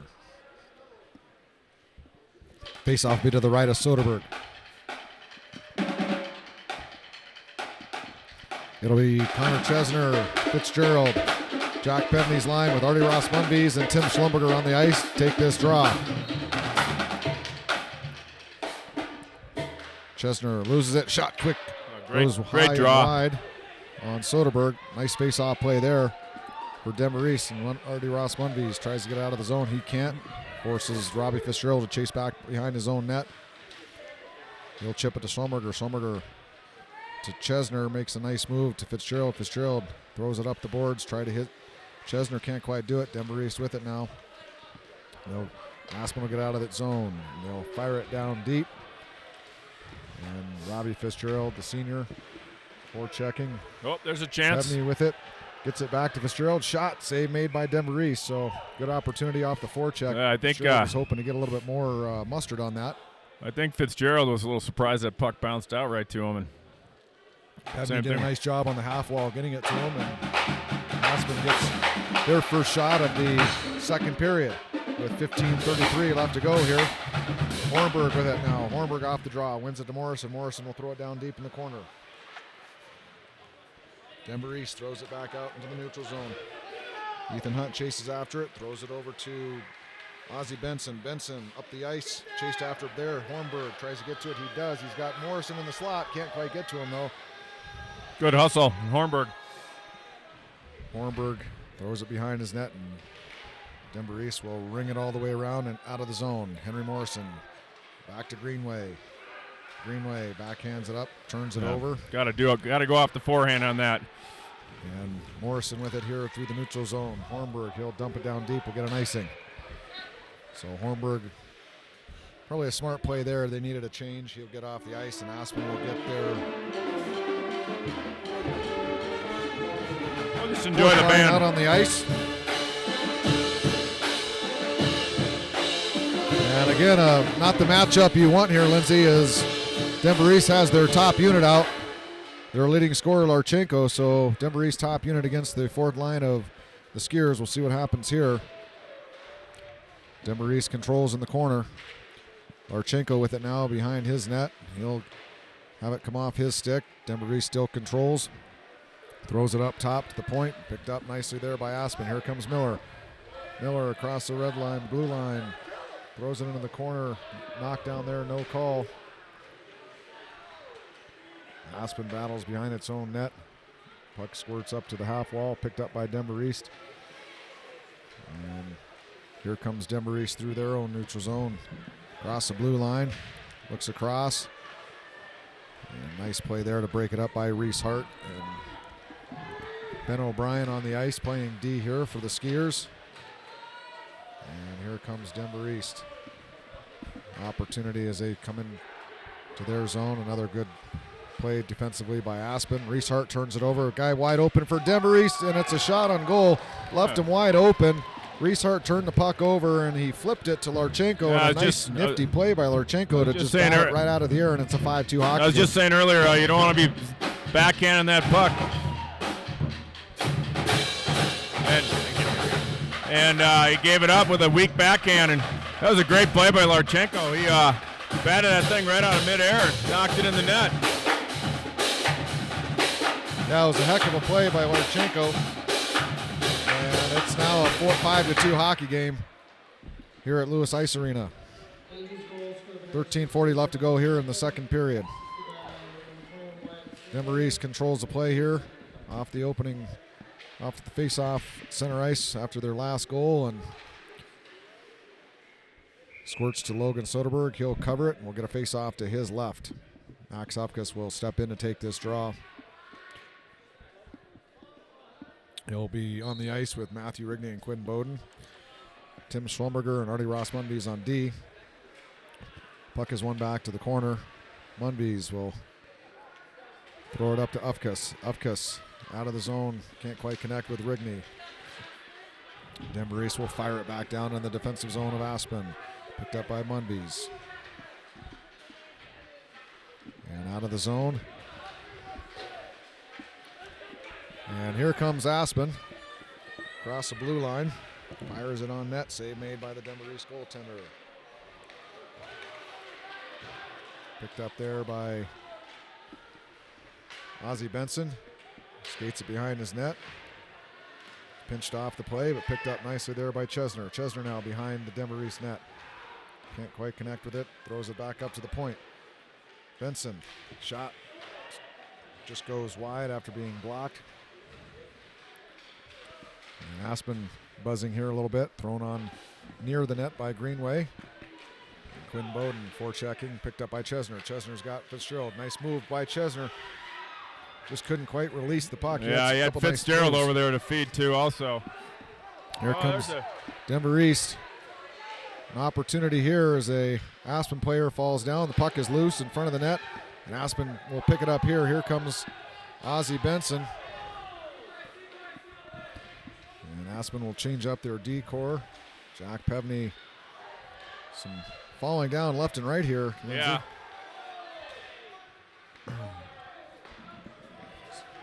Face-off be to the right of Soderberg. It'll be Connor Chesner, Fitzgerald, Jack Pevney's line with Artie Ross Munbees and Tim Schlumberger on the ice. Take this draw. Chesner loses it. Shot quick. Goes great draw. Wide on Soderberg. Nice face-off play there for Denver East. And Artie Ross Munbees tries to get out of the zone. He can't. Forces Robbie Fitzgerald to chase back behind his own net. He'll chip it to Schlumberger. Schlumberger to Chesner. Makes a nice move to Fitzgerald. Fitzgerald throws it up the boards. Try to hit. Chesner can't quite do it. Denver East with it now. Aspen will get out of that zone. They'll fire it down deep. And Robbie Fitzgerald, the senior, forechecking. Oh, there's a chance. Pevney with it. Gets it back to Fitzgerald. Shot. Save made by Denver East. So good opportunity off the forecheck. I think Fitzgerald was hoping to get a little bit more mustard on that. I think Fitzgerald was a little surprised that puck bounced out right to him. And Pevney did a nice job on the half wall getting it to him. And Aspen gets their first shot of the second period with 15:33 left to go here. Hornberg with it now. Hornberg off the draw. Wins it to Morrison. Morrison will throw it down deep in the corner. Denver East throws it back out into the neutral zone. Ethan Hunt chases after it. Throws it over to Ozzie Benson. Benson up the ice. Chased after it there. Hornberg tries to get to it. He does. He's got Morrison in the slot. Can't quite get to him though. Good hustle, Hornberg. Hornberg throws it behind his net, and Denver East will ring it all the way around and out of the zone. Henry Morrison back to Greenway. Greenway backhands it up, turns it over. Got to go off the forehand on that. And Morrison with it here through the neutral zone. Hornberg, he'll dump it down deep. We'll get an icing. So Hornberg, probably a smart play there. They needed a change. He'll get off the ice, and Aspen will get their. We'll just enjoy the band out on the ice. And again, not the matchup you want here, Lindsay, is Denver East has their top unit out. Their leading scorer, Larchenko, so Denver East top unit against the fourth line of the Skiers. We'll see what happens here. Denver East controls in the corner. Larchenko with it now behind his net. He'll have it come off his stick. Denver East still controls. Throws it up top to the point. Picked up nicely there by Aspen. Here comes Miller. Miller across the red line, blue line. Throws it into the corner. Knocked down there, no call. Aspen battles behind its own net. Puck squirts up to the half wall, picked up by Denver East. And here comes Denver East through their own neutral zone. Across the blue line. Looks across. And nice play there to break it up by Reese Hart. And Ben O'Brien on the ice playing D here for the Skiers. And here comes Denver East. Opportunity as they come in to their zone. Another good play defensively by Aspen. Reese Hart turns it over. A guy wide open for Denver East, and it's a shot on goal. Left him wide open. Reese Hart turned the puck over, and he flipped it to Larchenko. And a nice, nifty play by Larchenko to just bat it right out of the air, and it's a 5-2 hockey. I was just saying earlier, you don't want to be backhanding that puck. And he gave it up with a weak backhand, and that was a great play by Larchenko. He batted that thing right out of midair and knocked it in the net. Yeah, it was a heck of a play by Larchenko. And it's now a 5-2 hockey game here at Lewis Ice Arena. 13:40 left to go here in the second period. Denver East controls the play here off the face-off center ice after their last goal, and squirts to Logan Soderberg. He'll cover it, and we'll get a face-off to his left. Max Upkus will step in to take this draw. He'll be on the ice with Matthew Rigney and Quinn Bowden. Tim Schlumberger and Artie Ross Munbies on D. Puck is one back to the corner. Munbies will throw it up to Upkus. Upkus out of the zone, can't quite connect with Rigney. Denver East will fire it back down in the defensive zone of Aspen. Picked up by Munbies. And out of the zone. And here comes Aspen. Across the blue line. Fires it on net. Save made by the Denver East goaltender. Picked up there by Ozzie Benson. Skates it behind his net. Pinched off the play, but picked up nicely there by Chesner. Chesner now behind the Denver East net. Can't quite connect with it. Throws it back up to the point. Benson, shot. Just goes wide after being blocked. And Aspen buzzing here a little bit. Thrown on near the net by Greenway. And Quinn Bowden forechecking. Picked up by Chesner. Chesner's got Fitzgerald. Nice move by Chesner. Just couldn't quite release the puck. Yeah, he had Fitzgerald over there to feed too also. Here comes Denver East. An opportunity here as a Aspen player falls down. The puck is loose in front of the net, and Aspen will pick it up here. Here comes Ozzie Benson. And Aspen will change up their D-core. Jack Pevney, some falling down left and right here. Lindsay. Yeah.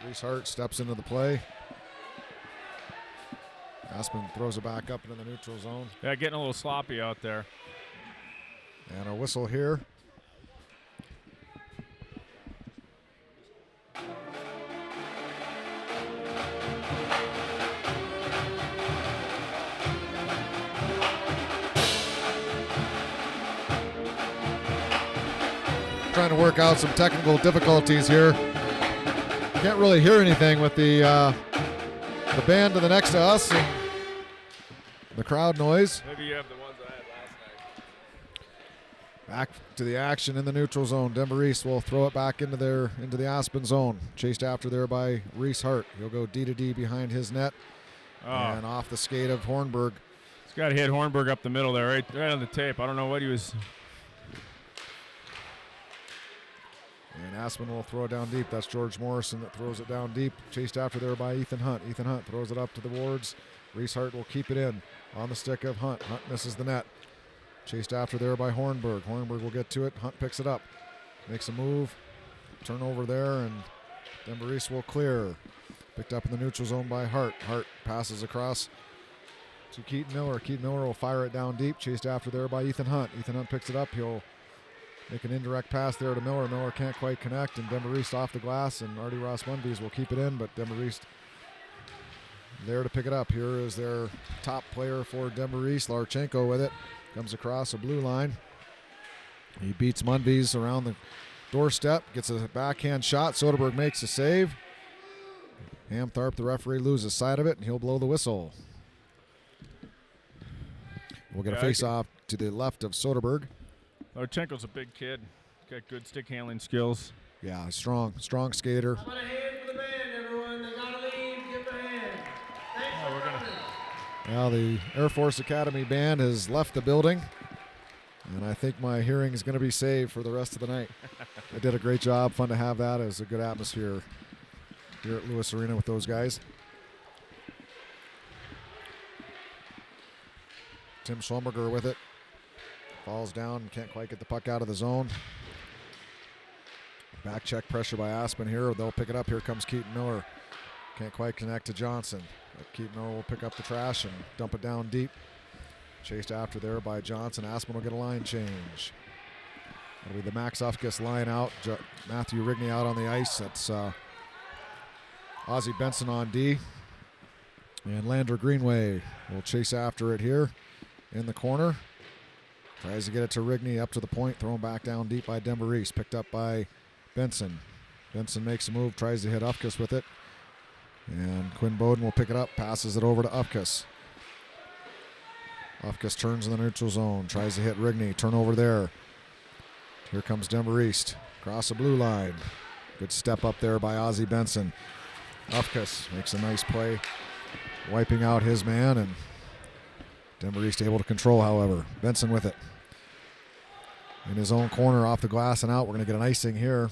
Reese Hart steps into the play. Aspen throws it back up into the neutral zone. Yeah, getting a little sloppy out there. And a whistle here. Trying to work out some technical difficulties here. Can't really hear anything with the band to the next to us and the crowd noise. Maybe you have the ones I had last night. Back to the action in the neutral zone. Denver East will throw it back into the Aspen zone. Chased after there by Reese Hart. He'll go D to D behind his net and off the skate of Hornberg. He's got to hit Hornberg up the middle there, right on the tape. I don't know what he was. And Aspen will throw it down deep. That's George Morrison that throws it down deep. Chased after there by Ethan Hunt. Ethan Hunt throws it up to the wards. Reese Hart will keep it in on the stick of Hunt. Hunt misses the net. Chased after there by Hornberg. Hornberg will get to it. Hunt picks it up. Makes a move. Turnover there, and Denver East will clear. Picked up in the neutral zone by Hart. Hart passes across to Keaton Miller. Keaton Miller will fire it down deep. Chased after there by Ethan Hunt. Ethan Hunt picks it up. He'll make an indirect pass there to Miller. Miller can't quite connect, and Denver East off the glass, and Artie Ross Munbies will keep it in, but Denver East there to pick it up. Here is their top player for Denver East, Larchenko with it. Comes across a blue line. He beats Munbies around the doorstep, gets a backhand shot. Soderberg makes a save. Hamtharp, the referee, loses sight of it, and he'll blow the whistle. We'll get a face-off to the left of Soderberg. Larchenko's a big kid. Got good stick handling skills. Yeah, strong skater. I want a hand for the band, everyone. They gotta leave. Give them a hand. Thanks for coming. Now the Air Force Academy band has left the building. And I think my hearing is going to be saved for the rest of the night. I did a great job. Fun to have that. It was a good atmosphere here at Lewis Arena with those guys. Tim Schlumberger with it. Falls down, can't quite get the puck out of the zone. Back check pressure by Aspen here. They'll pick it up. Here comes Keaton Miller. Can't quite connect to Johnson. But Keaton Miller will pick up the trash and dump it down deep. Chased after there by Johnson. Aspen will get a line change. That'll be the Max Ufkus line out. Matthew Rigney out on the ice. That's Ozzie Benson on D. And Lander Greenway will chase after it here in the corner. Tries to get it to Rigney up to the point. Thrown back down deep by Denver East. Picked up by Benson. Benson makes a move. Tries to hit Ufkus with it. And Quinn Bowden will pick it up. Passes it over to Ufkus. Ufkus turns in the neutral zone. Tries to hit Rigney. Turnover there. Here comes Denver East. Across the blue line. Good step up there by Ozzie Benson. Ufkus makes a nice play. Wiping out his man, and Denver East able to control, however. Benson with it. In his own corner, off the glass and out. We're going to get an icing here.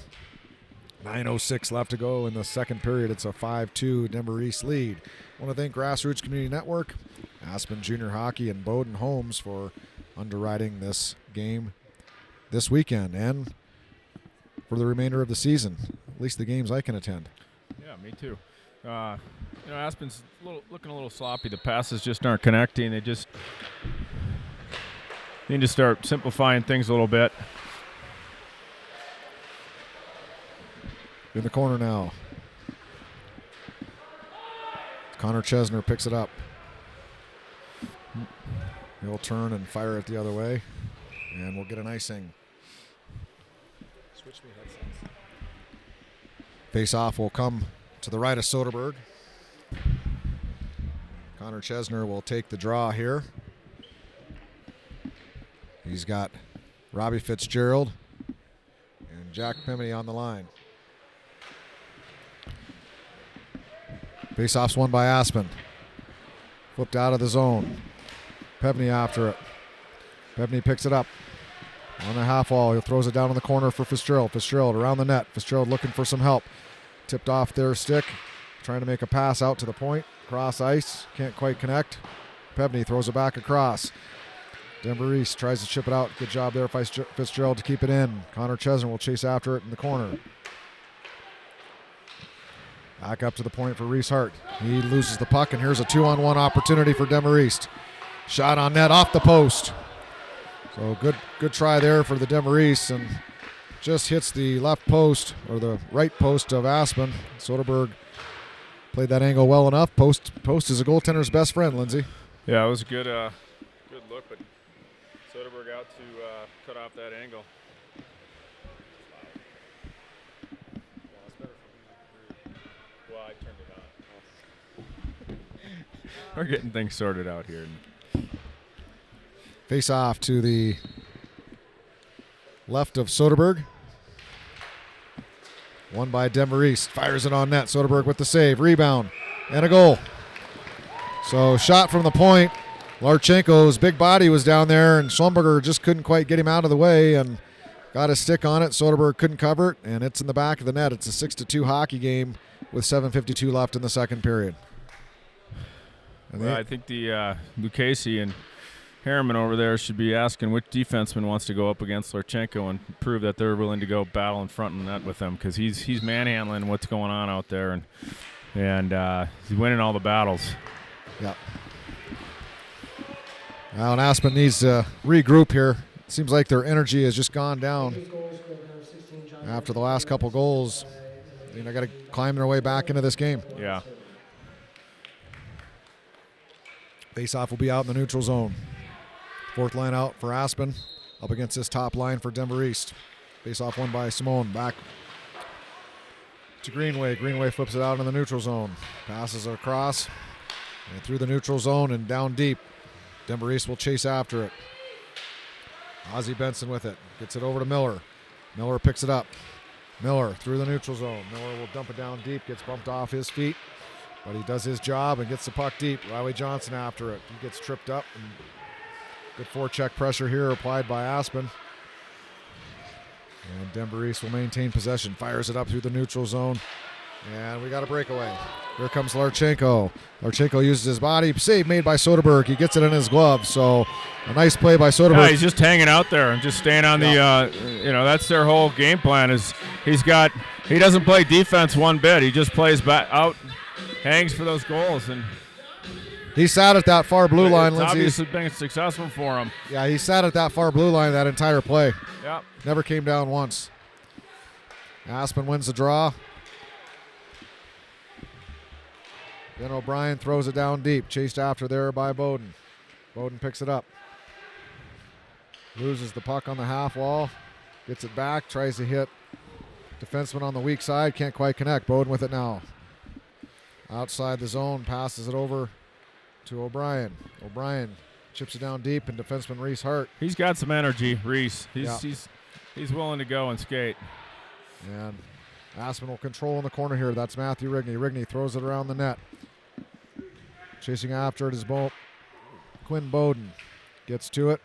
9:06 left to go in the second period. It's a 5-2 Denver East lead. I want to thank Grassroots Community Network, Aspen Junior Hockey, and Bowden Homes for underwriting this game this weekend and for the remainder of the season, at least the games I can attend. Yeah, me too. Aspen's looking a little sloppy. The passes just aren't connecting. They just need to start simplifying things a little bit. In the corner now. Connor Chesner picks it up. He'll turn and fire it the other way, and we'll get an icing. Switch me headsets. Face-off will come to the right of Soderberg. Connor Chesner will take the draw here. He's got Robbie Fitzgerald and Jack Pemney on the line. Face-off's won by Aspen. Flipped out of the zone. Pevney after it. Pevney picks it up. On the half wall, he throws it down in the corner for Fitzgerald. Fitzgerald around the net. Fitzgerald looking for some help. Tipped off their stick. Trying to make a pass out to the point. Cross ice. Can't quite connect. Pevney throws it back across. Denver East tries to chip it out. Good job there by Fitzgerald to keep it in. Connor Chesner will chase after it in the corner. Back up to the point for Reese Hart. He loses the puck, and here's a 2-on-1 opportunity for Denver East. Shot on net off the post. So good try there for the Denver East, and just hits the left post or the right post of Aspen. Soderberg played that angle well enough. Post is a goaltender's best friend, Lindsay. Yeah, it was a good look, but Soderberg out to cut off that angle. Well, I turned it on. We're getting things sorted out here. Face off to the left of Soderberg. Won by Denver East. Fires it on net. Soderberg with the save. Rebound. And a goal. So shot from the point. Larchenko's big body was down there, and Schlumberger just couldn't quite get him out of the way and got a stick on it. Soderberg couldn't cover it, and it's in the back of the net. It's a 6-2 hockey game with 7:52 left in the second period. Well, I think the Lucchese and Harriman over there should be asking which defenseman wants to go up against Larchenko and prove that they're willing to go battle in front of the net with him, because he's manhandling what's going on out there, and he's winning all the battles. Yeah. Well, and Aspen needs to regroup here. It seems like their energy has just gone down after the last couple goals. Got to climb their way back into this game. Yeah. Face-off will be out in the neutral zone. Fourth line out for Aspen, up against this top line for Denver East. Face-off won by Simone. Back to Greenway. Greenway flips it out in the neutral zone. Passes it across and through the neutral zone and down deep. Denver East will chase after it. Ozzie Benson with it. Gets it over to Miller. Miller picks it up. Miller through the neutral zone. Miller will dump it down deep. Gets bumped off his feet. But he does his job and gets the puck deep. Riley Johnson after it. He gets tripped up and Good forecheck pressure here applied by Aspen. And Denver East will maintain possession. Fires it up through the neutral zone. And we got a breakaway. Here comes Larchenko. Larchenko uses his body. Save made by Soderberg. He gets it in his glove. So a nice play by Soderberg. Yeah, he's just hanging out there and just staying on the, that's their whole game plan is he doesn't play defense one bit. He just plays back out, hangs for those goals. And he sat at that far blue line, it's Lindsay. obviously been successful for him. Yeah, he sat at that far blue line that entire play. Yep. Never came down once. Aspen wins the draw. Ben O'Brien throws it down deep, chased after there by Bowden. Bowden picks it up. Loses the puck on the half wall. Gets it back, tries to hit defenseman on the weak side. Can't quite connect. Bowden with it now. Outside the zone, passes it over to O'Brien. O'Brien chips it down deep, and defenseman Reese Hart. He's got some energy, Reese. He's willing to go and skate. And Aspen will control in the corner here. That's Matthew Rigney. Rigney throws it around the net. Chasing after it is Quinn Bowden. Gets to it.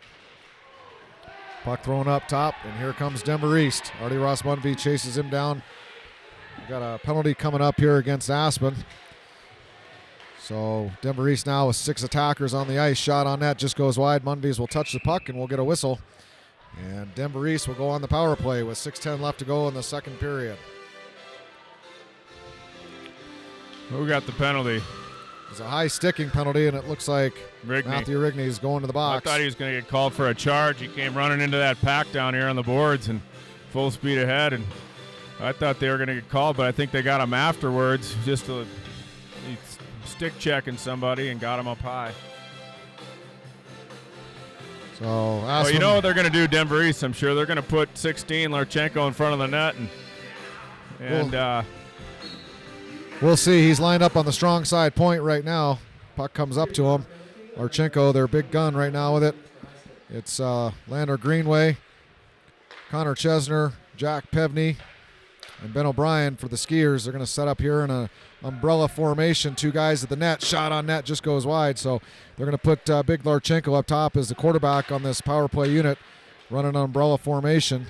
Puck thrown up top, and here comes Denver East. Artie Ross Munvey chases him down. We got a penalty coming up here against Aspen. So Denver East now with 6 attackers on the ice. Shot on net just goes wide. Munveys will touch the puck, and we'll get a whistle. And Denver East will go on the power play with 6:10 left to go in the second period. Who got the penalty? It's a high sticking penalty, and it looks like Rigney. Matthew Rigney is going to the box. I thought he was going to get called for a charge. He came running into that pack down here on the boards and full speed ahead, and I thought they were going to get called, but I think they got him afterwards just to stick checking somebody and got him up high. So, well, you know what they're going to do, Denver East. I'm sure they're going to put 16 Larchenko in front of the net, and we'll see. He's lined up on the strong side point right now. Puck comes up to him. Larchenko, their big gun right now with it. It's Lander Greenway, Connor Chesner, Jack Pevney, and Ben O'Brien for the Skiers. They're going to set up here in an umbrella formation. 2 guys at the net. Shot on net just goes wide. So they're going to put big Larchenko up top as the quarterback on this power play unit, running an umbrella formation.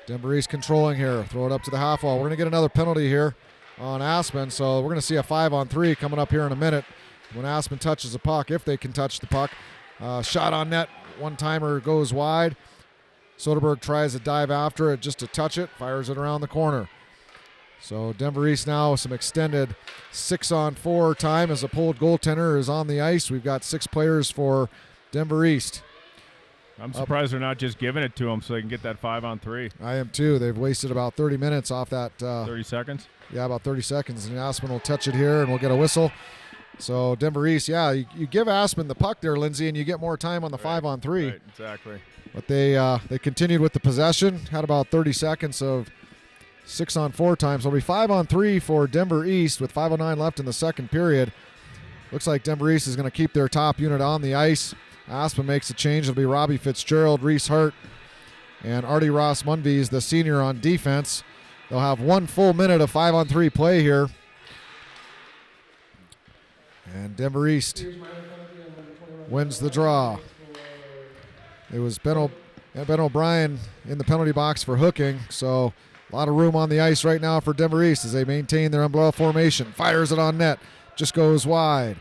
Denver East controlling here. Throw it up to the half wall. We're going to get another penalty here on Aspen. So we're going to see a 5-on-3 coming up here in a minute when Aspen touches the puck, if they can touch the puck. Shot on net. One-timer goes wide. Soderberg tries to dive after it just to touch it. Fires it around the corner. So Denver East now with some extended 6-on-4 time as a pulled goaltender is on the ice. We've got 6 players for Denver East. I'm surprised they're not just giving it to them so they can get that 5-on-3. I am too. They've wasted about 30 minutes off that. 30 seconds? Yeah, about 30 seconds. And Aspen will touch it here, and we'll get a whistle. So Denver East, yeah, you give Aspen the puck there, Lindsay, and you get more time on the 5-on-3. Right, exactly. But they continued with the possession, had about 30 seconds of 6-on-4 time. So it'll be 5-on-3 for Denver East with 5:09 left in the second period. Looks like Denver East is going to keep their top unit on the ice. Aspen makes a change. It'll be Robbie Fitzgerald, Reese Hart, and Artie Ross Munvees, the senior, on defense. They'll have 1 full minute of 5-on-3 play here. And Denver East wins the draw. It was Ben O'Brien in the penalty box for hooking, so a lot of room on the ice right now for Denver East as they maintain their umbrella formation. Fires it on net, just goes wide.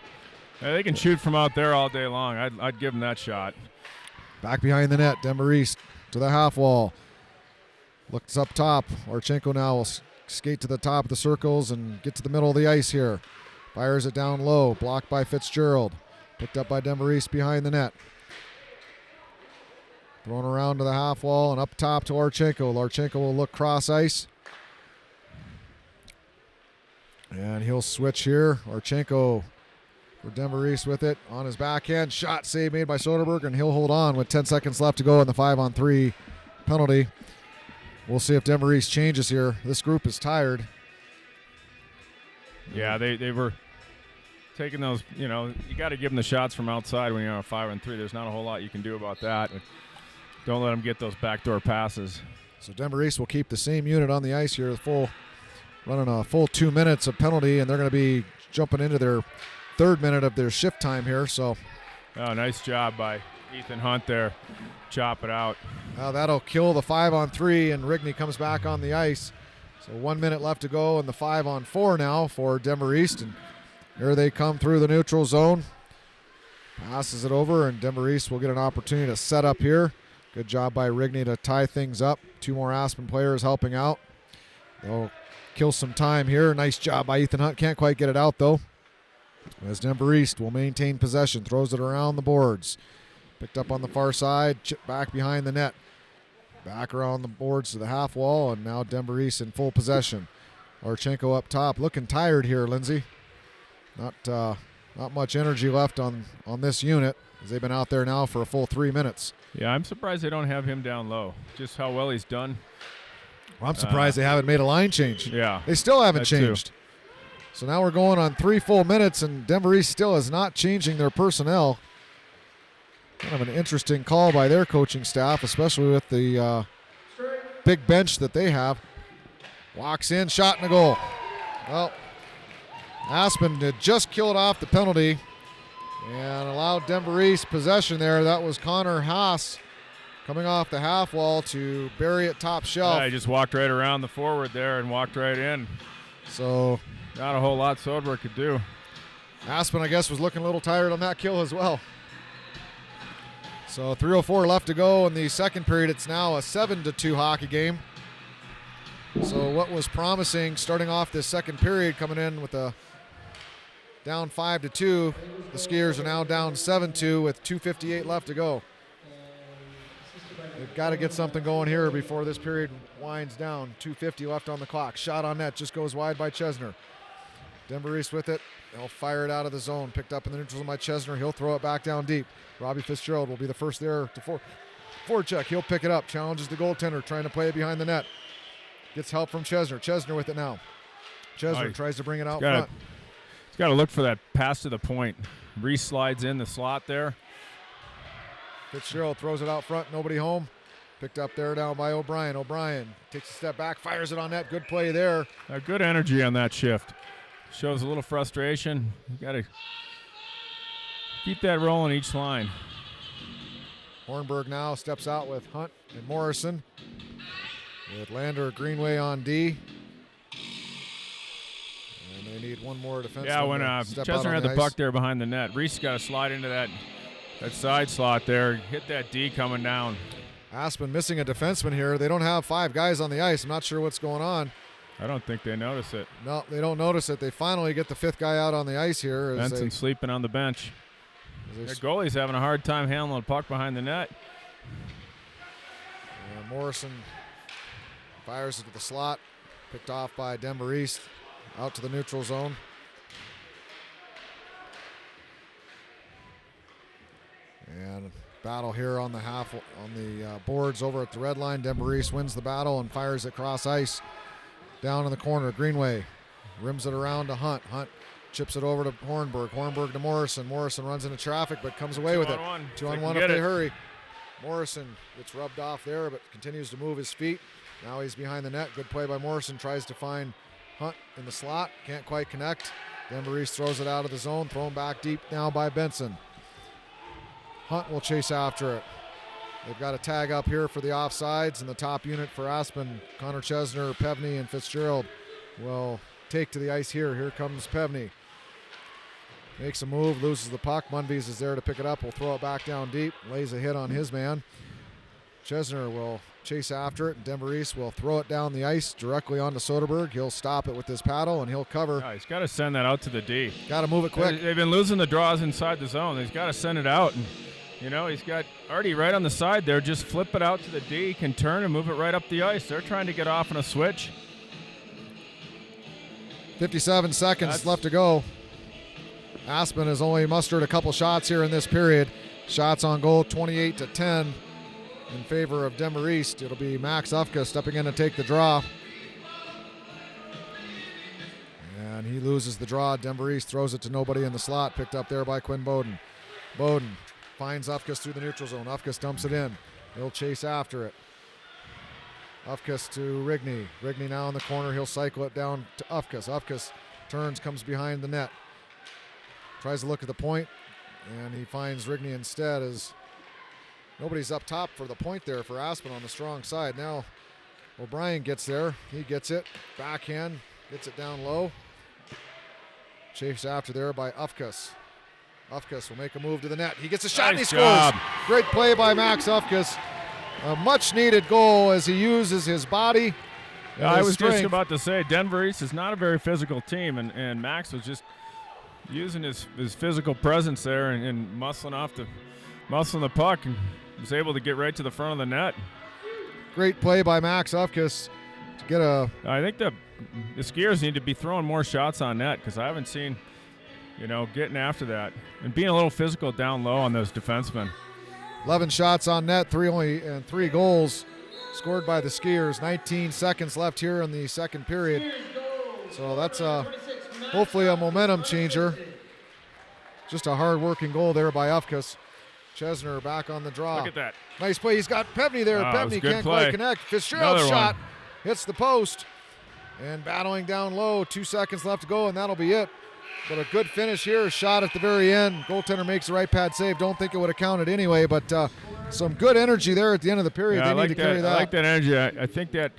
Yeah, they can shoot from out there all day long. I'd give them that shot. Back behind the net, Denver East to the half wall. Looks up top. Larchenko now will skate to the top of the circles and get to the middle of the ice here. Fires it down low, blocked by Fitzgerald. Picked up by Denver East behind the net. Thrown around to the half wall and up top to Larchenko. Larchenko will look cross ice. And he'll switch here. Larchenko for Denver East with it on his backhand. Shot save made by Soderberg, and he'll hold on with 10 seconds left to go in the 5-on-3 penalty. We'll see if Denver East changes here. This group is tired. Yeah, they were taking those, you got to give them the shots from outside when you're on a 5-on-3. There's not a whole lot you can do about that. Don't let them get those backdoor passes. So Denver East will keep the same unit on the ice here, running a full 2 minutes of penalty, and they're going to be jumping into their 3rd minute of their shift time here. So, oh, nice job by Ethan Hunt there, chop it out. Now that'll kill the 5-on-3, and Rigney comes back on the ice. So 1 minute left to go in the 5-on-4 now for Denver East. And here they come through the neutral zone. Passes it over, and Denver East will get an opportunity to set up here. Good job by Rigney to tie things up. 2 more Aspen players helping out. They'll kill some time here. Nice job by Ethan Hunt. Can't quite get it out, though. As Denver East will maintain possession. Throws it around the boards. Picked up on the far side. Chip back behind the net. Back around the boards to the half wall, and now Denver East in full possession. Archenko up top. Looking tired here, Lindsay. Not much energy left on this unit, as they've been out there now for a full 3 minutes. Yeah, I'm surprised they don't have him down low. Just how well he's done. Well, I'm surprised they haven't made a line change. Yeah. They still haven't that changed. Too. So now we're going on 3 full minutes, and Denver East still is not changing their personnel. Kind of an interesting call by their coaching staff, especially with the big bench that they have. Walks in, shot and a goal. Well, Aspen had just killed off the penalty and allowed Denver East possession there. That was Connor Haas coming off the half wall to bury it top shelf. Yeah, he just walked right around the forward there and walked right in. So not a whole lot Soderberg could do. Aspen, I guess, was looking a little tired on that kill as well. So 3:04 left to go in the second period. It's now a 7-2 hockey game. So what was promising starting off this second period, coming in with a down 5-2, the Skiers are now down 7-2 with 2:58 left to go. They've got to get something going here before this period winds down. 2:50 left on the clock. Shot on net just goes wide by Chesner. Denver East with it. They'll fire it out of the zone. Picked up in the neutral zone by Chesner. He'll throw it back down deep. Robbie Fitzgerald will be the first there to forecheck. He'll pick it up. Challenges the goaltender, trying to play it behind the net. Gets help from Chesner. Chesner with it now. Chesner tries to bring it out front. He's got to look for that pass to the point. Reese slides in the slot there. Fitzgerald throws it out front. Nobody home. Picked up there now by O'Brien. O'Brien takes a step back, fires it on net. Good play there. Good energy on that shift. Shows a little frustration. You got to keep that rolling each line. Hornberg now steps out with Hunt and Morrison. With Lander Greenway on D. And they need one more defenseman. Yeah, when Chesner had the puck there behind the net, Reese got to slide into that side slot there, hit that D coming down. Aspen missing a defenseman here. They don't have 5 guys on the ice. I'm not sure what's going on. I don't think they notice it. No, they don't notice it. They finally get the 5th guy out on the ice here. Benson sleeping on the bench. Their goalie's having a hard time handling the puck behind the net. Morrison fires it to the slot. Picked off by Denver East. Out to the neutral zone. And battle here on the boards over at the red line. Denver East wins the battle and fires it cross ice. Down in the corner, Greenway rims it around to Hunt. Hunt chips it over to Hornberg. Hornberg to Morrison. Morrison runs into traffic but comes away with it. 2-on-1 if they hurry. Morrison gets rubbed off there but continues to move his feet. Now he's behind the net. Good play by Morrison. Tries to find Hunt in the slot. Can't quite connect. Denver East throws it out of the zone. Thrown back deep now by Benson. Hunt will chase after it. They've got a tag up here for the offsides, and the top unit for Aspen, Connor Chesner, Pevney, and Fitzgerald will take to the ice here. Here comes Pevney. Makes a move, loses the puck. Munvies is there to pick it up. Will throw it back down deep. Lays a hit on his man. Chesner will chase after it, and Denver East will throw it down the ice directly onto Soderberg. He'll stop it with his paddle, and he'll cover. Yeah, he's got to send that out to the D. Got to move it quick. They've been losing the draws inside the zone. He's got to send it out. And he's got Artie right on the side there. Just flip it out to the D. He can turn and move it right up the ice. They're trying to get off on a switch. 57 seconds left to go. Aspen has only mustered a couple shots here in this period. Shots on goal, 28-10 in favor of Denver East. It'll be Max Ufka stepping in to take the draw. And he loses the draw. Denver East throws it to nobody in the slot. Picked up there by Quinn Bowden. Bowden finds Ufkas through the neutral zone. Ufkas dumps it in. He'll chase after it. Ufkas to Rigney. Rigney now in the corner. He'll cycle it down to Ufkas. Ufkas turns, comes behind the net. Tries to look at the point, and he finds Rigney instead as Nobody's up top for the point there for Aspen on the strong side. Now O'Brien gets there. He gets it. Backhand. Gets it down low. Chased after there by Ufkus. Ufkus will make a move to the net. He gets a shot and he scores. Great play by Max Ufkus. A much needed goal as he uses his body. I was just about to say, Denver East is not a very physical team, and Max was just using his physical presence there and muscling the puck, and was able to get right to the front of the net. Great play by Max Ufkus to get a. I think the Skiers need to be throwing more shots on net, because I haven't seen, getting after that and being a little physical down low on those defensemen. 11 shots on net, 3 goals scored by the Skiers. 19 seconds left here in the second period. So that's hopefully a momentum changer. Just a hard-working goal there by Ufkus. Chesner back on the draw. Look at that. Nice play. He's got Pevney there. Pevney can't quite connect. Fitzgerald's shot hits the post. And battling down low. 2 seconds left to go, and that'll be it. But a good finish here. Shot at the very end. Goaltender makes the right pad save. Don't think it would have counted anyway, but some good energy there at the end of the period. Yeah, they need to carry that. I like that energy. I think that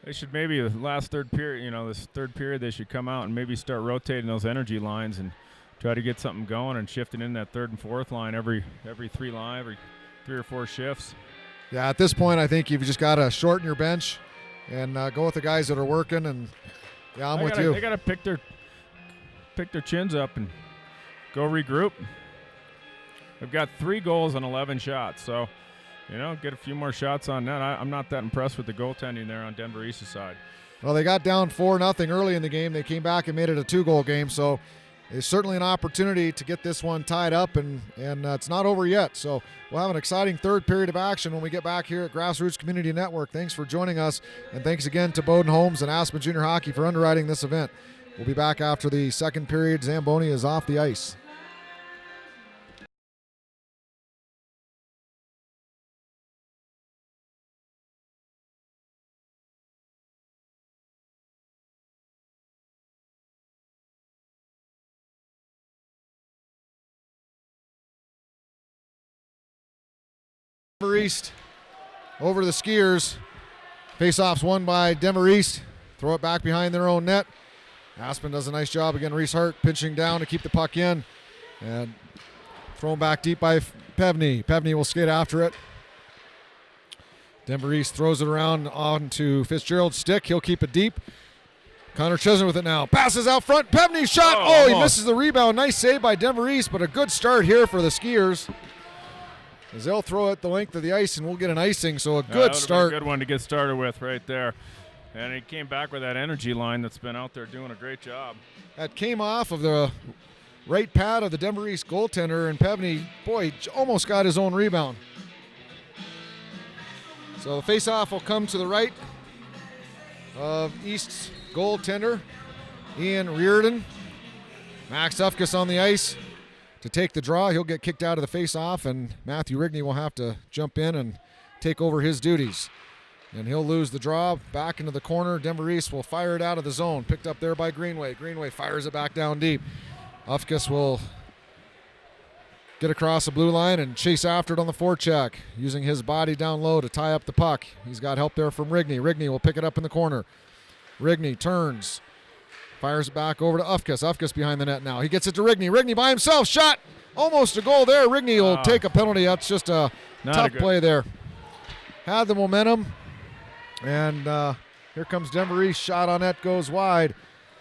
they should maybe the last third period, this third period, they should come out and maybe start rotating those energy lines and try to get something going and shifting in that third and fourth line every 3 or 4 shifts. Yeah, at this point, I think you've just got to shorten your bench and go with the guys that are working. And yeah, I'm with you. They got to pick their chins up and go regroup. They've got 3 goals and 11 shots, so get a few more shots on net. I'm not that impressed with the goaltending there on Denver East's side. Well, they got down 4-0 early in the game. They came back and made it a 2-goal game, so it's certainly an opportunity to get this one tied up, and it's not over yet. So we'll have an exciting third period of action when we get back here at Grassroots Community Network. Thanks for joining us, and thanks again to Bowden Homes and Aspen Junior Hockey for underwriting this event. We'll be back after the second period. Zamboni is off the ice. East over to the Skiers. Face-offs won by Denver East. Throw it back behind their own net. Aspen does a nice job again. Reese Hart pinching down to keep the puck in. And thrown back deep by Pevney. Pevney will skate after it. Denver East throws it around onto Fitzgerald's stick. He'll keep it deep. Connor Chesner with it now. Passes out front. Pevney shot. Oh, he misses the rebound. Nice save by Denver East, but a good start here for the Skiers. As they'll throw it the length of the ice, and we'll get an icing, so a good start. A good one to get started with right there. And he came back with that energy line that's been out there doing a great job. That came off of the right pad of the Denver East goaltender, and Pevney, boy, almost got his own rebound. So the face-off will come to the right of East's goaltender, Ian Reardon. Max Ufkus on the ice to take the draw. He'll get kicked out of the face-off, and Matthew Rigney will have to jump in and take over his duties. And he'll lose the draw back into the corner. Denver East will fire it out of the zone. Picked up there by Greenway. Greenway fires it back down deep. Ufkus will get across the blue line and chase after it on the forecheck, using his body down low to tie up the puck. He's got help there from Rigney. Rigney will pick it up in the corner. Rigney turns. Fires it back over to Ufkus. Ufkus behind the net now. He gets it to Rigney. Rigney by himself. Shot. Almost a goal there. Rigney will take a penalty. That's just a tough play there. Had the momentum. And here comes Denver East. Shot on net goes wide.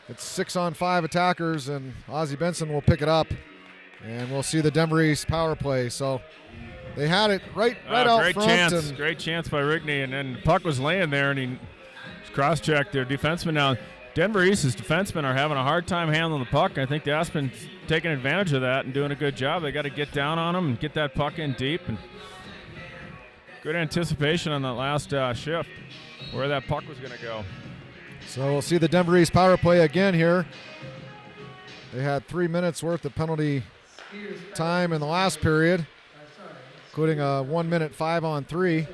It's 6-on-5 attackers, and Ozzie Benson will pick it up. And we'll see the Denver East power play. So they had it right out great front. Great chance by Rigney. And then the puck was laying there, and he cross-checked their defenseman down. Denver East's defensemen are having a hard time handling the puck. I think the Aspen taking advantage of that and doing a good job. They got to get down on them and get that puck in deep. And good anticipation on that last shift where that puck was going to go. So we'll see the Denver East power play again here. They had 3 minutes worth of penalty time in the last period, including a 1 minute 5-on-3.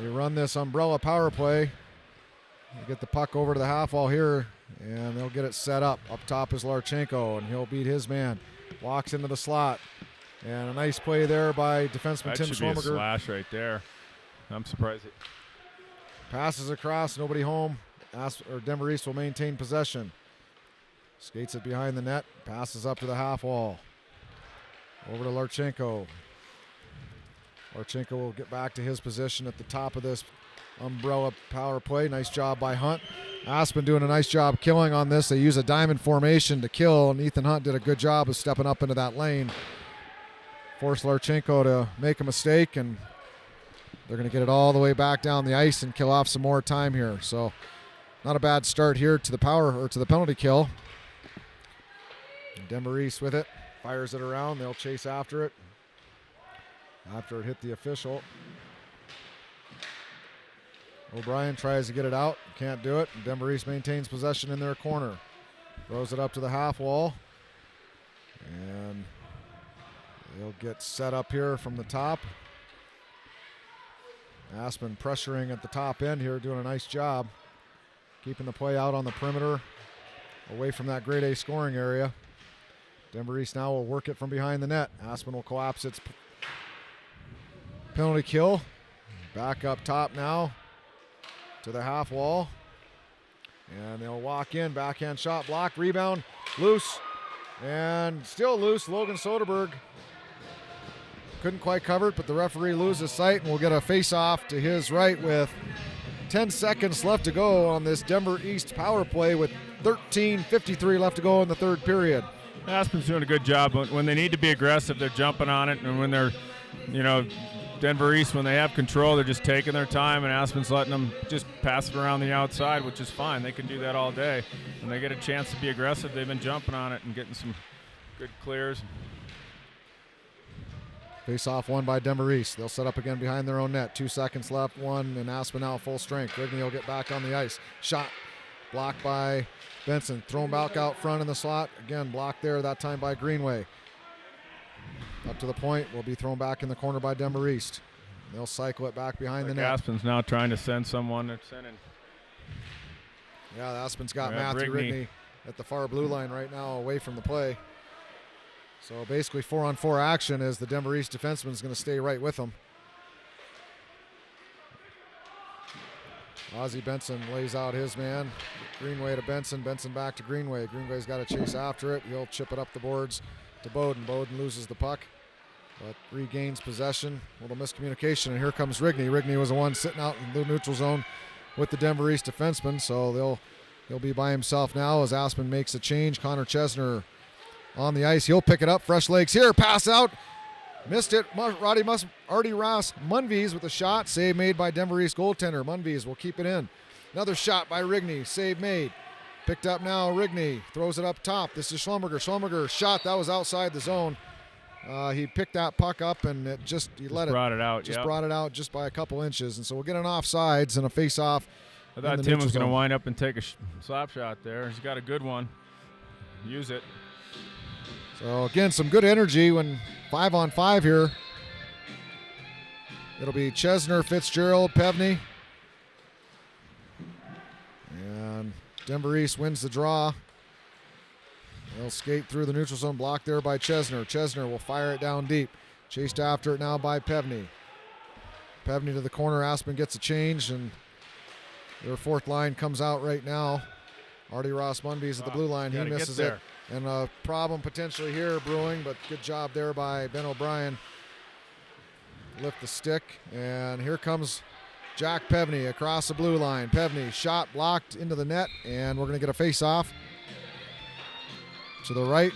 They run this umbrella power play. They get the puck over to the half wall here, and they'll get it set up. Up top is Larchenko, and he'll beat his man. Walks into the slot. And a nice play there by defenseman That Tim should be a Schlumberger. slash right there. I'm surprised. Passes across, nobody home. Denver East will maintain possession. Skates it behind the net, passes up to the half wall. Over to Larchenko. Larchenko will get back to his position at the top of this umbrella power play. Nice job by Hunt. Aspen doing a nice job killing on this. They use a diamond formation to kill, and Ethan Hunt did a good job of stepping up into that lane. Forced Larchenko to make a mistake, and they're going to get it all the way back down the ice and kill off some more time here. So not a bad start here to the penalty kill. Denver East with it, fires it around. They'll chase after it. After it hit the official. O'Brien tries to get it out, can't do it. Denver East maintains possession in their corner. Throws it up to the half wall. And they'll get set up here from the top. Aspen pressuring at the top end here, doing a nice job. Keeping the play out on the perimeter, away from that grade A scoring area. Denver East now will work it from behind the net. Aspen will collapse its penalty kill. Back up top now to the half wall. And they'll walk in, backhand shot, blocked, rebound, loose, and still loose. Logan Soderberg couldn't quite cover it, but the referee loses sight and will get a face-off to his right with 10 seconds left to go on this Denver East power play with 13:53 left to go in the third period. Aspen's doing a good job. When they need to be aggressive, they're jumping on it, and when they're, Denver East, when they have control, they're just taking their time, and Aspen's letting them just pass it around the outside, which is fine. They can do that all day. When they get a chance to be aggressive, they've been jumping on it and getting some good clears. Face-off won by Denver East. They'll set up again behind their own net. 2 seconds left, one, and Aspen now full strength. Rigney will get back on the ice. Shot blocked by Benson. Thrown back out front in the slot. Again, blocked there, that time by Greenway. Up to the point, will be thrown back in the corner by Denver East. They'll cycle it back behind the net. Aspen's now trying to send someone. They're sending. Yeah, Aspen's got Matthew Rigney at the far blue line right now, away from the play. So basically 4-on-4 action as the Denver East defenseman is going to stay right with them. Ozzie Benson lays out his man. Greenway to Benson. Benson back to Greenway. Greenway's got to chase after it. He'll chip it up the boards to Bowden. Bowden loses the puck, but regains possession. A little miscommunication, and here comes Rigney. Rigney was the one sitting out in the neutral zone with the Denver East defenseman, so he'll be by himself now as Aspen makes a change. Connor Chesner on the ice. He'll pick it up. Fresh legs here. Pass out. Missed it. Artie Ross Munvies with a shot. Save made by Denver East goaltender. Munvies will keep it in. Another shot by Rigney. Save made. Picked up now. Rigney throws it up top. This is Schlumberger. Schlumberger shot. That was outside the zone. He picked that puck up and brought it out. Brought it out just by a couple inches. And so we'll get an offsides and a face-off. I thought Tim was going to wind up and take a slap shot there. He's got a good one. Use it. So again, some good energy when 5-on-5 here. It'll be Chesner, Fitzgerald, Pevney. And Denver East wins the draw. They'll skate through the neutral zone, blocked there by Chesner. Chesner will fire it down deep. Chased after it now by Pevney. Pevney to the corner. Aspen gets a change, and their fourth line comes out right now. Artie Ross Munvies at the blue line. He misses it. And a problem potentially here brewing, but good job there by Ben O'Brien. Lift the stick, and here comes Jack Pevney across the blue line. Pevney shot blocked into the net, and we're going to get a face-off to the right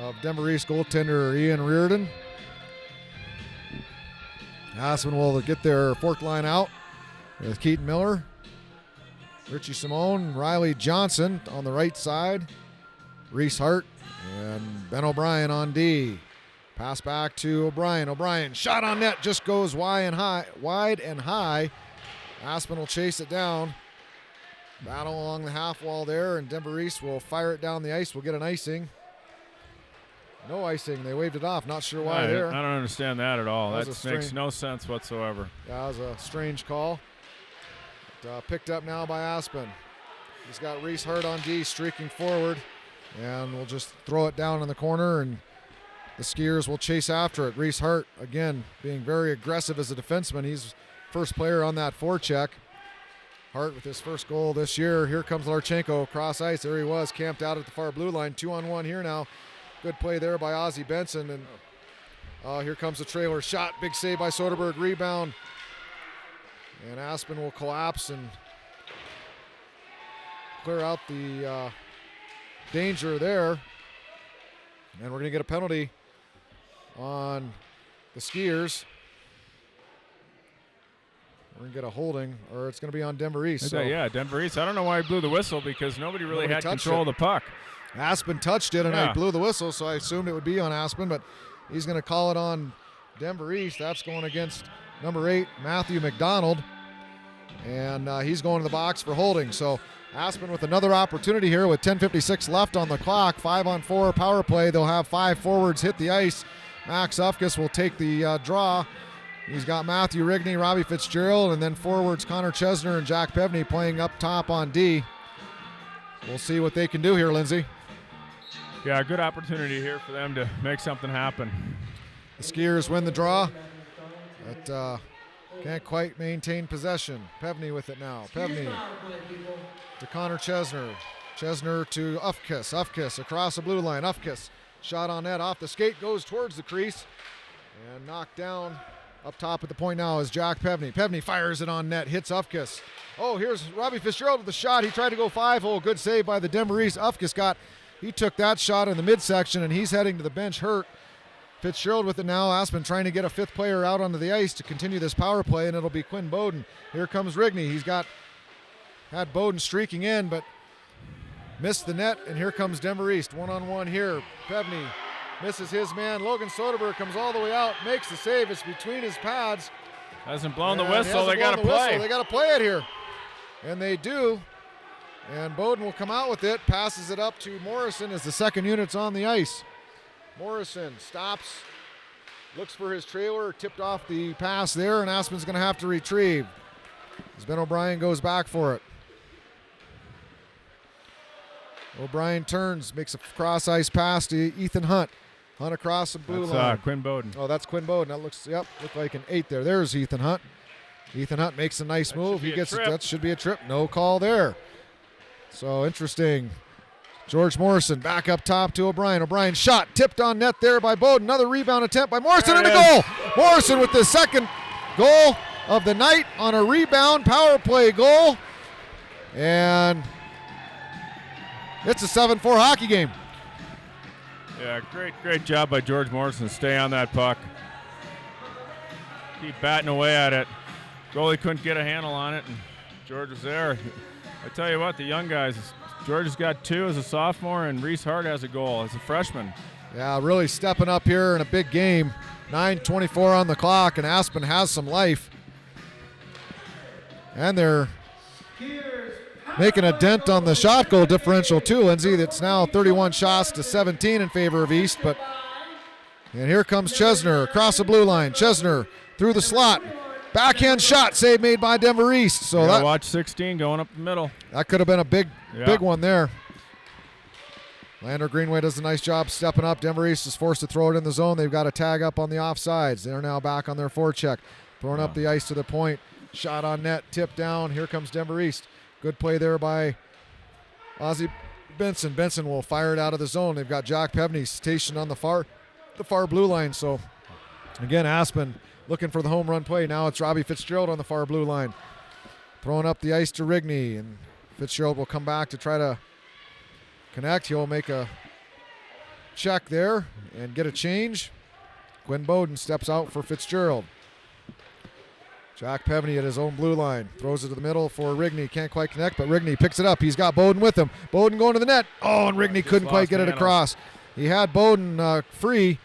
of Denver East goaltender Ian Reardon. Aspen will get their fourth line out with Keaton Miller, Richie Simone, Riley Johnson on the right side. Reese Hart and Ben O'Brien on D. Pass back to O'Brien. O'Brien shot on net, just goes wide and high. Aspen will chase it down. Battle along the half wall there, and Denver East will fire it down the ice. We'll get an icing. No icing. They waved it off. Not sure why there. I don't understand that at all. That makes no sense whatsoever. Yeah, that was a strange call. But, picked up now by Aspen. He's got Reese Hart on D streaking forward. And we'll just throw it down in the corner, and the Skiers will chase after it. Reese Hart, again, being very aggressive as a defenseman. He's first player on that forecheck. Hart with his first goal this year. Here comes Larchenko across ice. There he was, camped out at the far blue line. 2-on-1 here now. Good play there by Ozzie Benson. And here comes the trailer shot. Big save by Soderberg. Rebound. And Aspen will collapse and clear out the danger there. And we're going to get a penalty on the Skiers. We're going to get a holding, or it's going to be on Denver East. So. Yeah, Denver East. I don't know why he blew the whistle because nobody really had control of the puck. Aspen touched it, and I blew the whistle, so I assumed it would be on Aspen, but he's going to call it on Denver East. That's going against number 8, Matthew McDonald, and he's going to the box for holding. So Aspen with another opportunity here with 10:56 left on the clock. 5-on-4 power play. They'll have 5 forwards hit the ice. Max Ufkus will take the draw. He's got Matthew Rigney, Robbie Fitzgerald, and then forwards Connor Chesner and Jack Pevney playing up top on D. We'll see what they can do here, Lindsay. Yeah, good opportunity here for them to make something happen. The Skiers win the draw, but can't quite maintain possession. Pevney with it now. Pevney to Connor Chesner. Chesner to Ufkus. Ufkus across the blue line. Ufkus shot on net off the skate, goes towards the crease, and knocked down. Up top at the point now is Jack Pevney. Pevney fires it on net, hits Ufkus. Oh, here's Robbie Fitzgerald with the shot. He tried to go 5-hole. Good save by the Denver East. Ufkus he took that shot in the midsection, and he's heading to the bench hurt. Fitzgerald with it now. Aspen trying to get a 5th player out onto the ice to continue this power play, and it'll be Quinn Bowden. Here comes Rigney. He's had Bowden streaking in, but missed the net, and here comes Denver East. 1-on-1 here. Pevney misses his man. Logan Soderberg comes all the way out, makes the save. It's between his pads. Hasn't blown the whistle. They got to play. They got to play it here. And they do. And Bowden will come out with it, passes it up to Morrison as the second unit's on the ice. Morrison stops, looks for his trailer, tipped off the pass there, and Aspen's going to have to retrieve as Ben O'Brien goes back for it. O'Brien turns, makes a cross-ice pass to Ethan Hunt. Hunt across the blue line. Quinn Bowden. Oh, that's Quinn Bowden. That looked like an 8 there. There's Ethan Hunt. Ethan Hunt makes a nice move. He gets it. That should be a trip. No call there. So interesting. George Morrison back up top to O'Brien. O'Brien shot, tipped on net there by Bowden. Another rebound attempt by Morrison and a goal. Morrison with the second goal of the night on a rebound power play goal. And it's a 7-4 hockey game. Yeah, great job by George Morrison to stay on that puck. Keep batting away at it. Goalie couldn't get a handle on it, and George was there. I tell you what, the young guys, George has got 2 as a sophomore, and Reese Hart has a goal as a freshman. Yeah, really stepping up here in a big game. 9:24 on the clock, and Aspen has some life. And they're making a dent on the shot goal differential too, Lindsay. That's now 31 shots to 17 in favor of East. And here comes Chesner across the blue line. Chesner through the slot. Backhand shot, save made by Denver East. So watch 16 going up the middle. That could have been a big one there. Lander Greenway does a nice job stepping up. Denver East is forced to throw it in the zone. They've got a tag up on the offsides. They're now back on their forecheck. Throwing up the ice to the point. Shot on net, tipped down. Here comes Denver East. Good play there by Ozzie Benson. Benson will fire it out of the zone. They've got Jack Pevney stationed on the far blue line. So again, Aspen looking for the home run play. Now it's Robbie Fitzgerald on the far blue line. Throwing up the ice to Rigney, and Fitzgerald will come back to try to connect. He'll make a check there and get a change. Quinn Bowden steps out for Fitzgerald. Jack Pevney at his own blue line. Throws it to the middle for Rigney. Can't quite connect, but Rigney picks it up. He's got Bowden with him. Bowden going to the net. Oh, and Rigney couldn't quite get it across. He had Bowden free,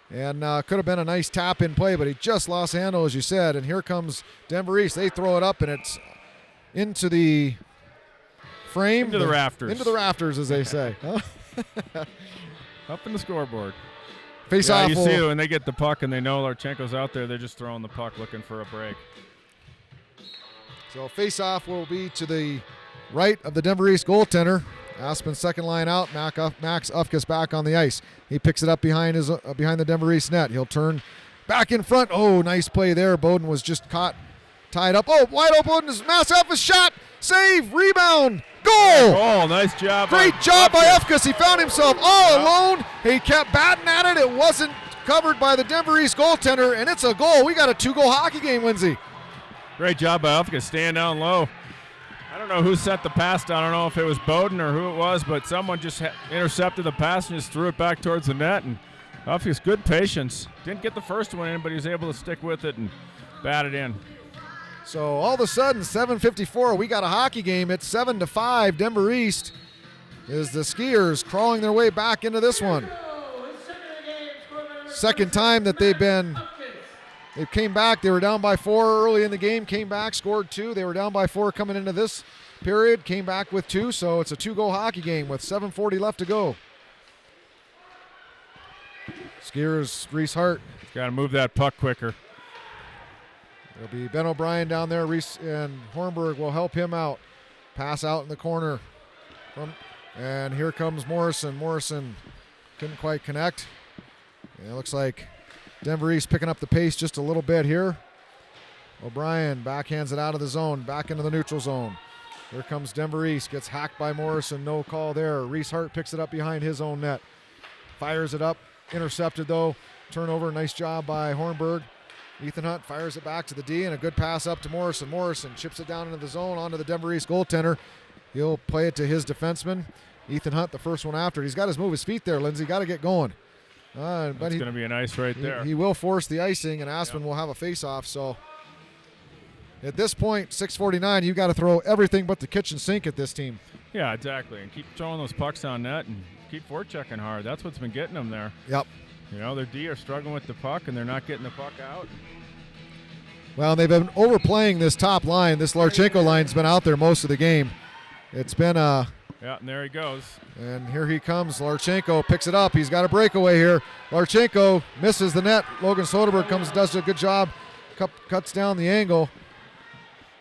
and could have been a nice tap-in play, but he just lost handle, as you said. And here comes Denver East. They throw it up, and it's into the frame. Into the rafters. Into the rafters, as they say. Up in the scoreboard. Face off. You see when they get the puck and they know Larchenko's out there, they're just throwing the puck looking for a break. So face-off will be to the right of the Denver East goaltender. Aspen second line out. Max Ufkus back on the ice. He picks it up behind the Denver East net. He'll turn back in front. Oh, nice play there. Bowden was just caught, tied up. Oh, wide open. Max Ufkus shot. Save. Rebound. Goal. Oh, nice job. Great job by Ufkus. He found himself all alone. He kept batting at it. It wasn't covered by the Denver East goaltender, and it's a goal. We got a 2-goal hockey game, Lindsay. Great job by Ufkus staying down low. I don't know who set the pass down. I don't know if it was Bowden or who it was, but someone just intercepted the pass and just threw it back towards the net. And Ufkus, good patience. Didn't get the first one in, but he was able to stick with it and bat it in. So all of a sudden, 7:54, we got a hockey game. It's 7-5. Denver East is the Skiers crawling their way back into this one. Second time that they came back. They were down by 4 early in the game, came back, scored 2. They were down by 4 coming into this period, came back with 2. So it's a 2-goal hockey game with 7:40 left to go. Skiers, Reese Hart. Got to move that puck quicker. It'll be Ben O'Brien down there. Reese and Hornberg will help him out. Pass out in the corner. And here comes Morrison. Morrison couldn't quite connect. And it looks like Denver East picking up the pace just a little bit here. O'Brien backhands it out of the zone, back into the neutral zone. Here comes Denver East. Gets hacked by Morrison. No call there. Reese Hart picks it up behind his own net. Fires it up. Intercepted though. Turnover. Nice job by Hornberg. Ethan Hunt fires it back to the D, and a good pass up to Morrison. Morrison chips it down into the zone onto the Denver East goaltender. He'll play it to his defenseman. Ethan Hunt, the first one after. He's got to move his feet there, Lindsay. Got to get going. But it's going to be an ice right there. He will force the icing, and Aspen will have a face-off. So at this point, 6:49, you've got to throw everything but the kitchen sink at this team. Yeah, exactly. And keep throwing those pucks on net and keep forechecking hard. That's what's been getting them there. Yep. You know, their D are struggling with the puck, and they're not getting the puck out. Well, they've been overplaying this top line. This Larchenko line's been out there most of the game. It's been yeah, and there he goes. And here he comes. Larchenko picks it up. He's got a breakaway here. Larchenko misses the net. Logan Soderberg does a good job, cuts down the angle.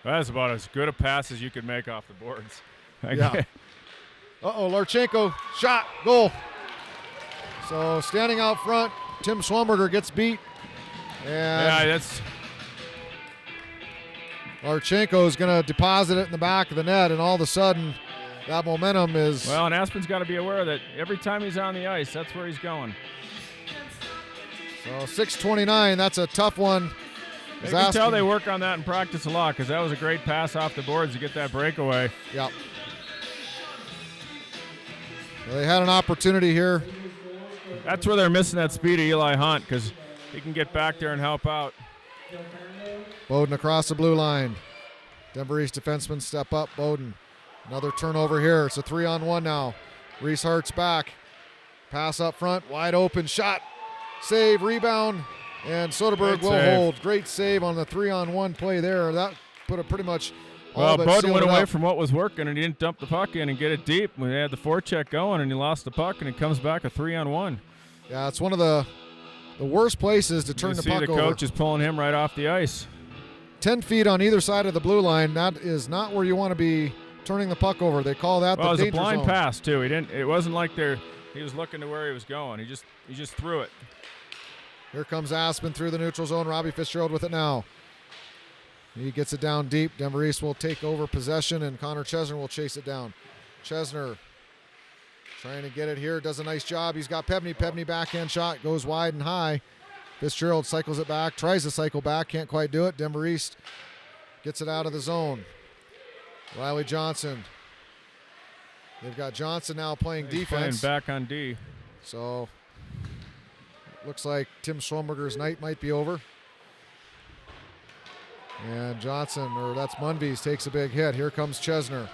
That's about as good a pass as you could make off the boards. Yeah. Larchenko, shot, goal. So standing out front, Tim Schlumberger gets beat. And that's... Larchenko is going to deposit it in the back of the net, and all of a sudden, that momentum is... Well, and Aspen's got to be aware that every time he's on the ice, that's where he's going. So 6:29, that's a tough one. You can tell they work on that in practice a lot, because that was a great pass off the boards to get that breakaway. Yep. Well, they had an opportunity here. That's where they're missing that speed of Eli Hunt, because he can get back there and help out. Bowden across the blue line. Denver East defensemen step up. Bowden. Another turnover here. It's a 3-on-1 now. Reese Hart's back. Pass up front. Wide open shot. Save, rebound, and Soderberg will hold. Great save on the 3-on-1 play there. That put it pretty much all but Bowden went away up. from what was working, and he didn't dump the puck in and get it deep. We had the forecheck going, and he lost the puck, and it comes back a 3-on-1. Yeah, it's one of the worst places to turn the puck over. The coach is pulling him right off the ice. 10 feet on either side of the blue line. That is not where you want to be turning the puck over. They call that the danger zone. It was a blind pass too. It wasn't like he was looking to where he was going. He just threw it. Here comes Aspen through the neutral zone. Robbie Fitzgerald with it now. He gets it down deep. Denver East will take over possession, and Connor Chesner will chase it down. Chesner trying to get it here. Does a nice job. He's got Pevney. Pevney backhand shot. Goes wide and high. Fitzgerald cycles it back. Tries to cycle back. Can't quite do it. Denver East gets it out of the zone. Riley Johnson. They've got Johnson now playing defense. Playing back on D. So looks like Tim Schlumberger's night might be over. And Johnson, or that's Munvies, takes a big hit. Here comes Chesner.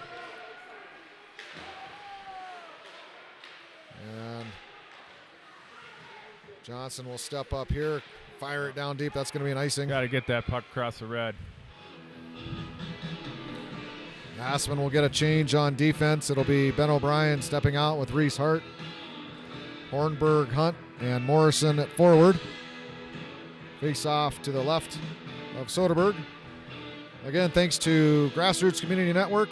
And Johnson will step up here, fire it down deep. That's going to be an icing. Got to get that puck across the red. Aspen will get a change on defense. It'll be Ben O'Brien stepping out with Reese Hart. Hornberg, Hunt, and Morrison at forward. Face off to the left of Soderberg. Again, thanks to GrassRoots Community Network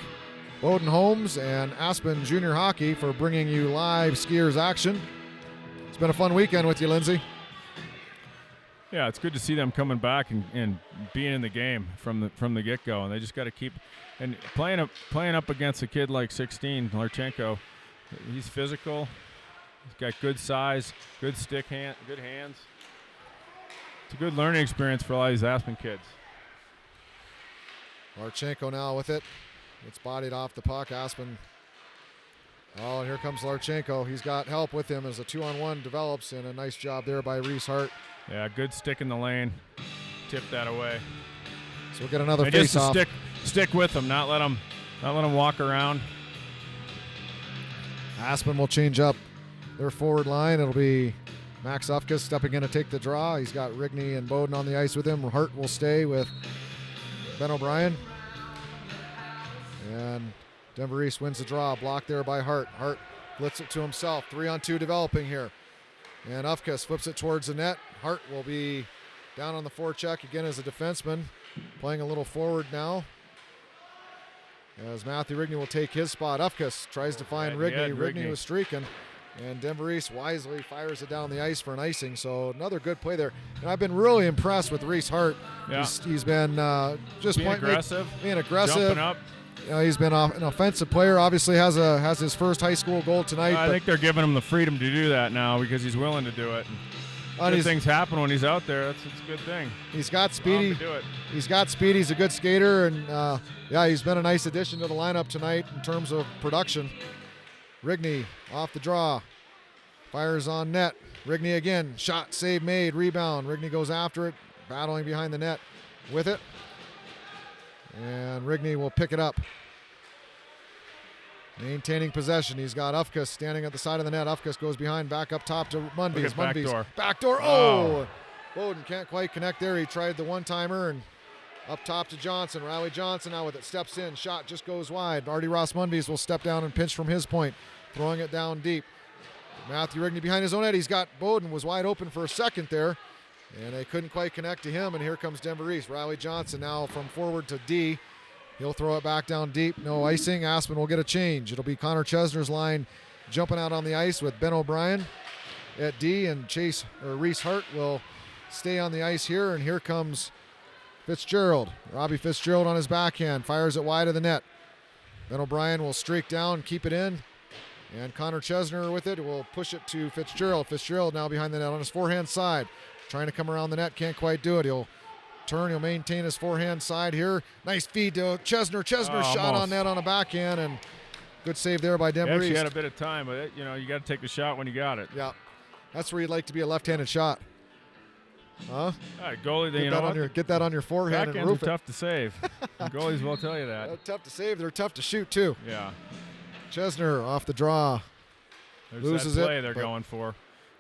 Bowden Homes and Aspen Junior Hockey for bringing you live skiers action. It's been a fun weekend with you, Lindsay. Yeah, it's good to see them coming back and being in the game from the get-go, and they just got to keep and playing up against a kid like 16, Larchenko. He's physical. He's got good size, good stick hand, good hands. It's a good learning experience for a lot of these Aspen kids. Larchenko now with it. It's bodied off the puck. Aspen. Oh, and here comes Larchenko. He's got help with him as a 2-on-1 develops, and a nice job there by Reese Hart. Yeah, good stick in the lane. Tip that away. So we'll get another and face-off. Just stick with them, not let them walk around. Aspen will change up their forward line. It'll be Max Ufkus stepping in to take the draw. He's got Rigney and Bowden on the ice with him. Hart will stay with Ben O'Brien. And Denver East wins the draw. Blocked there by Hart. Hart flits it to himself. 3-on-2 developing here. And Ufkus flips it towards the net. Hart will be down on the forecheck again as a defenseman. Playing a little forward now. As Matthew Rigney will take his spot. Ufkus tries to find Rigney. Rigney was streaking. And Denver East wisely fires it down the ice for an icing. So another good play there. And I've been really impressed with Reese Hart. Yeah. He's been just being aggressive. Jumping up. He's been an offensive player. Obviously has his first high school goal tonight. I think they're giving him the freedom to do that now because he's willing to do it. Good things happen when he's out there. That's a good thing. He's got speed. Do it. He's got speed. He's a good skater, and he's been a nice addition to the lineup tonight in terms of production. Rigney off the draw, fires on net. Rigney again, shot, save made, rebound. Rigney goes after it, battling behind the net with it, and Rigney will pick it up. Maintaining possession. He's got Ufkus standing at the side of the net. Ufkus goes behind, back up top to Munvies. Backdoor. Oh! Bowden can't quite connect there. He tried the one-timer, and up top to Johnson. Riley Johnson now with it. Steps in. Shot just goes wide. Artie Ross Munvies will step down and pinch from his point. Throwing it down deep. Matthew Rigney behind his own net. He's got Bowden was wide open for a second there, and they couldn't quite connect to him, and here comes Denver East. Riley Johnson now from forward to D. He'll throw it back down deep. No icing. Aspen will get a change. It'll be Connor Chesner's line jumping out on the ice with Ben O'Brien at D, and Reese Hart will stay on the ice here. And here comes Fitzgerald. Robbie Fitzgerald on his backhand. Fires it wide of the net. Ben O'Brien will streak down, keep it in. And Connor Chesner with it will push it to Fitzgerald. Fitzgerald now behind the net on his forehand side. Trying to come around the net. Can't quite do it. He'll maintain his forehand side here. Nice feed to Chesner. Chesner shot on net on a backhand, and good save there by Denver East. He had a bit of time, but you got to take the shot when you got it. Yeah, that's where you'd like to be, a left-handed shot. Huh? All right, goalie, get that on your forehead and roof it. Tough to save. Goalies will tell you that. They're tough to save. They're tough to shoot too. Yeah. Chesner off the draw. Loses that play it. They're going for.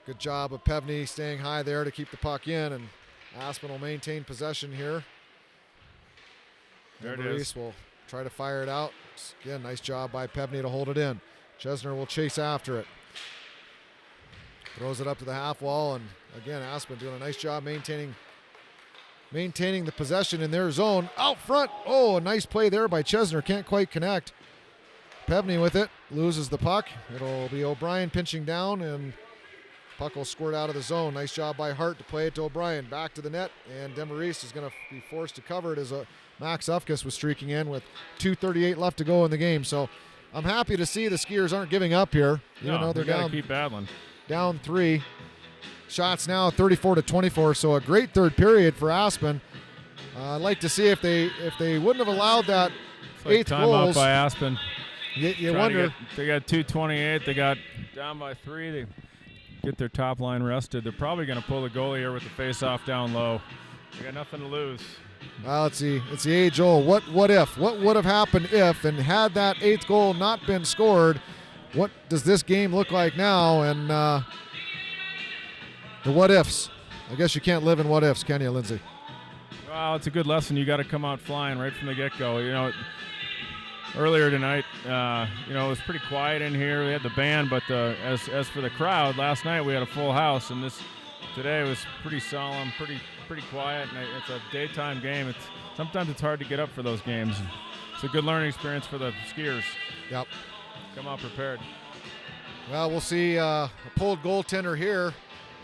Good job of Pevney staying high there to keep the puck in, and Aspen will maintain possession here. There Denver it is. East will try to fire it out. Again, nice job by Pevney to hold it in. Chesner will chase after it. Throws it up to the half wall, and again, Aspen doing a nice job maintaining the possession in their zone. Out front. Oh, a nice play there by Chesner. Can't quite connect. Pevney with it. Loses the puck. It'll be O'Brien pinching down, and puck will squirt out of the zone. Nice job by Hart to play it to O'Brien. Back to the net, and Denver East is going to be forced to cover it as Max Ufkus was streaking in with 2:38 left to go in the game. So I'm happy to see the Skiers aren't giving up here, even though they're down. Keep battling. Down 3. Shots now 34-24, so a great third period for Aspen. I'd like to see if they wouldn't have allowed that eighth timeout goals. by Aspen. You wonder. They got 2:28. They got down by 3. They get their top line rested. They're probably going to pull the goalie here with the face-off down low. They got nothing to lose. Well, it's the age-old. What if? What would have happened if? And had that 8th goal not been scored, what does this game look like now? And the what-ifs. I guess you can't live in what-ifs, can you, Lindsay? Well, it's a good lesson. You got to come out flying right from the get-go. Earlier tonight, it was pretty quiet in here. We had the band, but as for the crowd, last night we had a full house, and today was pretty solemn, pretty quiet. And it's a daytime game. Sometimes it's hard to get up for those games. it's a good learning experience for the skiers. Yep. Come out prepared. Well, we'll see a pulled goaltender here.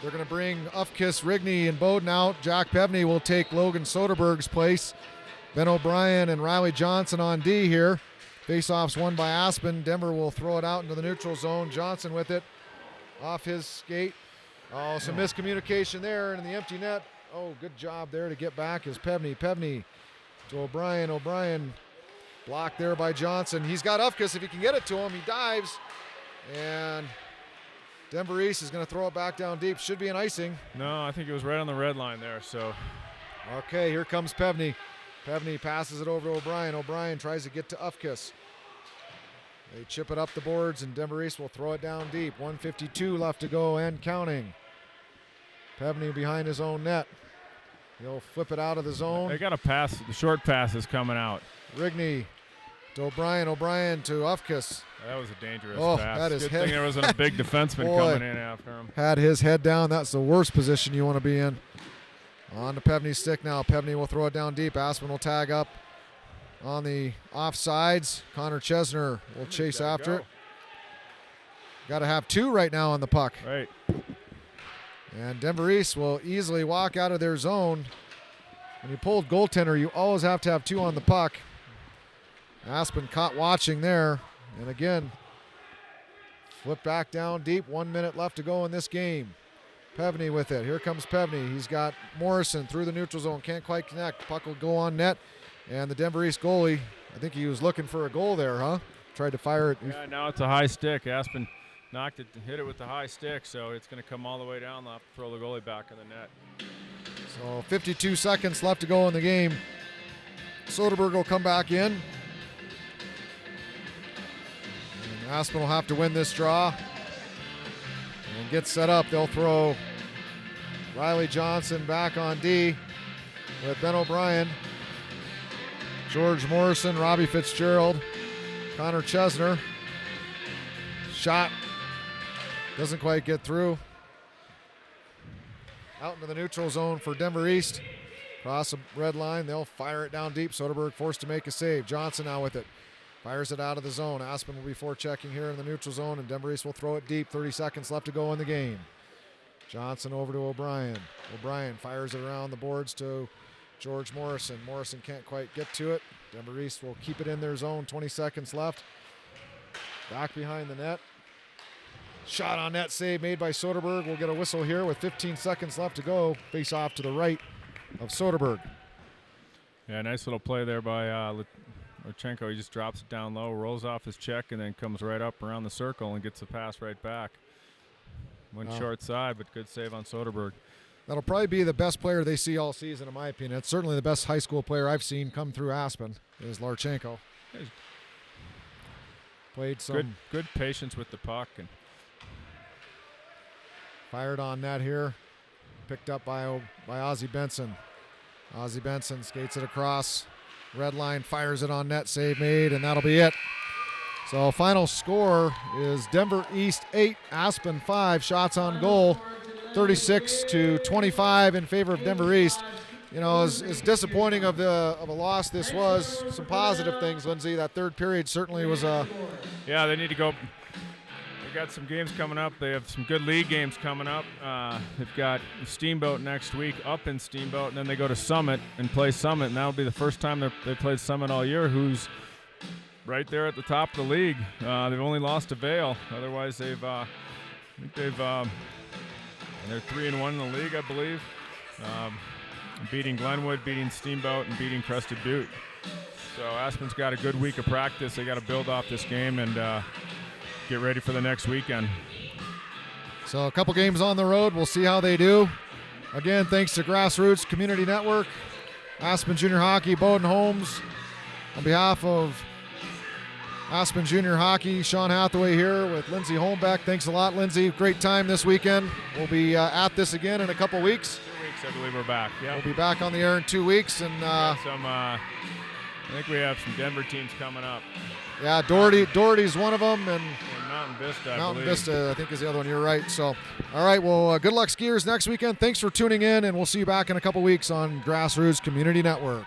They're going to bring Ufkis, Rigney, and Bowden out. Jack Pevney will take Logan Soderberg's place. Ben O'Brien and Riley Johnson on D here. Faceoffs won by Aspen. Denver will throw it out into the neutral zone. Johnson with it off his skate. Oh, some miscommunication there in the empty net. Oh, good job there to get back is Pevney. Pevney to O'Brien. O'Brien blocked there by Johnson. He's got Ufkis. If he can get it to him, he dives. And Denver East is going to throw it back down deep. Should be an icing. No, I think it was right on the red line there. So, okay, here comes Pevney. Pevney passes it over to O'Brien. O'Brien tries to get to Ufkis. They chip it up the boards, and Denver East will throw it down deep. 1:52 left to go and counting. Pevney behind his own net. He'll flip it out of the zone. They got a pass. The short pass is coming out. Rigney to O'Brien. O'Brien to Ufkis. That was a dangerous pass. That is good thing there wasn't a big defenseman coming in after him. Had his head down. That's the worst position you want to be in. On to Pevney's stick now. Pevney will throw it down deep. Aspen will tag up on the offsides. Connor Chesner will chase after it. Got to have two right now on the puck. Right. And Denver East will easily walk out of their zone. When you pulled goaltender, you always have to have two on the puck. Aspen caught watching there. And again, flip back down deep. 1 minute left to go in this game. Pevney with it. Here comes Pevney. He's got Morrison through the neutral zone. Can't quite connect. Puck will go on net. And the Denver East goalie, I think he was looking for a goal there, huh? Tried to fire it. Yeah, now it's a high stick. Aspen hit it with the high stick, so it's going to come all the way down. They'll have to throw the goalie back in the net. So 52 seconds left to go in the game. Soderberg will come back in. And Aspen will have to win this draw. And get set up. They'll throw Riley Johnson back on D with Ben O'Brien, George Morrison, Robbie Fitzgerald, Connor Chesner. Shot doesn't quite get through. Out into the neutral zone for Denver East. Cross the red line. They'll fire it down deep. Soderberg forced to make a save. Johnson now with it. Fires it out of the zone. Aspen will be forechecking here in the neutral zone, and Denver East will throw it deep. 30 seconds left to go in the game. Johnson over to O'Brien. O'Brien fires it around the boards to George Morrison. Morrison can't quite get to it. Denver East will keep it in their zone. 20 seconds left. Back behind the net. Shot on net, save made by Soderberg. We'll get a whistle here with 15 seconds left to go. Face off to the right of Soderberg. Yeah, nice little play there by Lutchenko. He just drops it down low, rolls off his check, and then comes right up around the circle and gets the pass right back. Went short side, but good save on Soderberg. That'll probably be the best player they see all season, in my opinion. It's certainly the best high school player I've seen come through Aspen is Larchenko. Played some good patience with the puck and fired on net here. Picked up by Ozzie Benson. Ozzie Benson skates it across. Red line, fires it on net, save made, and that'll be it. So final score is Denver East 8, Aspen 5. Shots on goal, 36-25 in favor of Denver East. You know, as disappointing of a loss this was, some positive things, Lindsay. That third period certainly was a... Yeah, they need to go... They've got some games coming up. They have some good league games coming up. They've got Steamboat next week, up in Steamboat, and then they go to Summit and play Summit, and that'll be the first time they've played Summit all year, who's right there at the top of the league. They've only lost to Vail. Otherwise, they're 3-1 in the league, I believe. Beating Glenwood, beating Steamboat, and beating Crested Butte. So Aspen's got a good week of practice. They got to build off this game and get ready for the next weekend. So a couple games on the road. We'll see how they do. Again, thanks to GrassRoots Community Network, Aspen Junior Hockey, Bowden Homes. On behalf of Aspen Junior Hockey, Sean Hathaway here with Lindsay Holmbeck. Thanks a lot, Lindsay. Great time this weekend. We'll be at this again in a couple weeks. 2 weeks, I believe we're back. Yeah, we'll be back on the air in 2 weeks. And I think we have some Denver teams coming up. Yeah, Doherty's one of them, and Mountain Vista, Mountain Vista, I think, is the other one. You're right. So, all right, well, good luck skiers next weekend. Thanks for tuning in, and we'll see you back in a couple weeks on GrassRoots Community Network.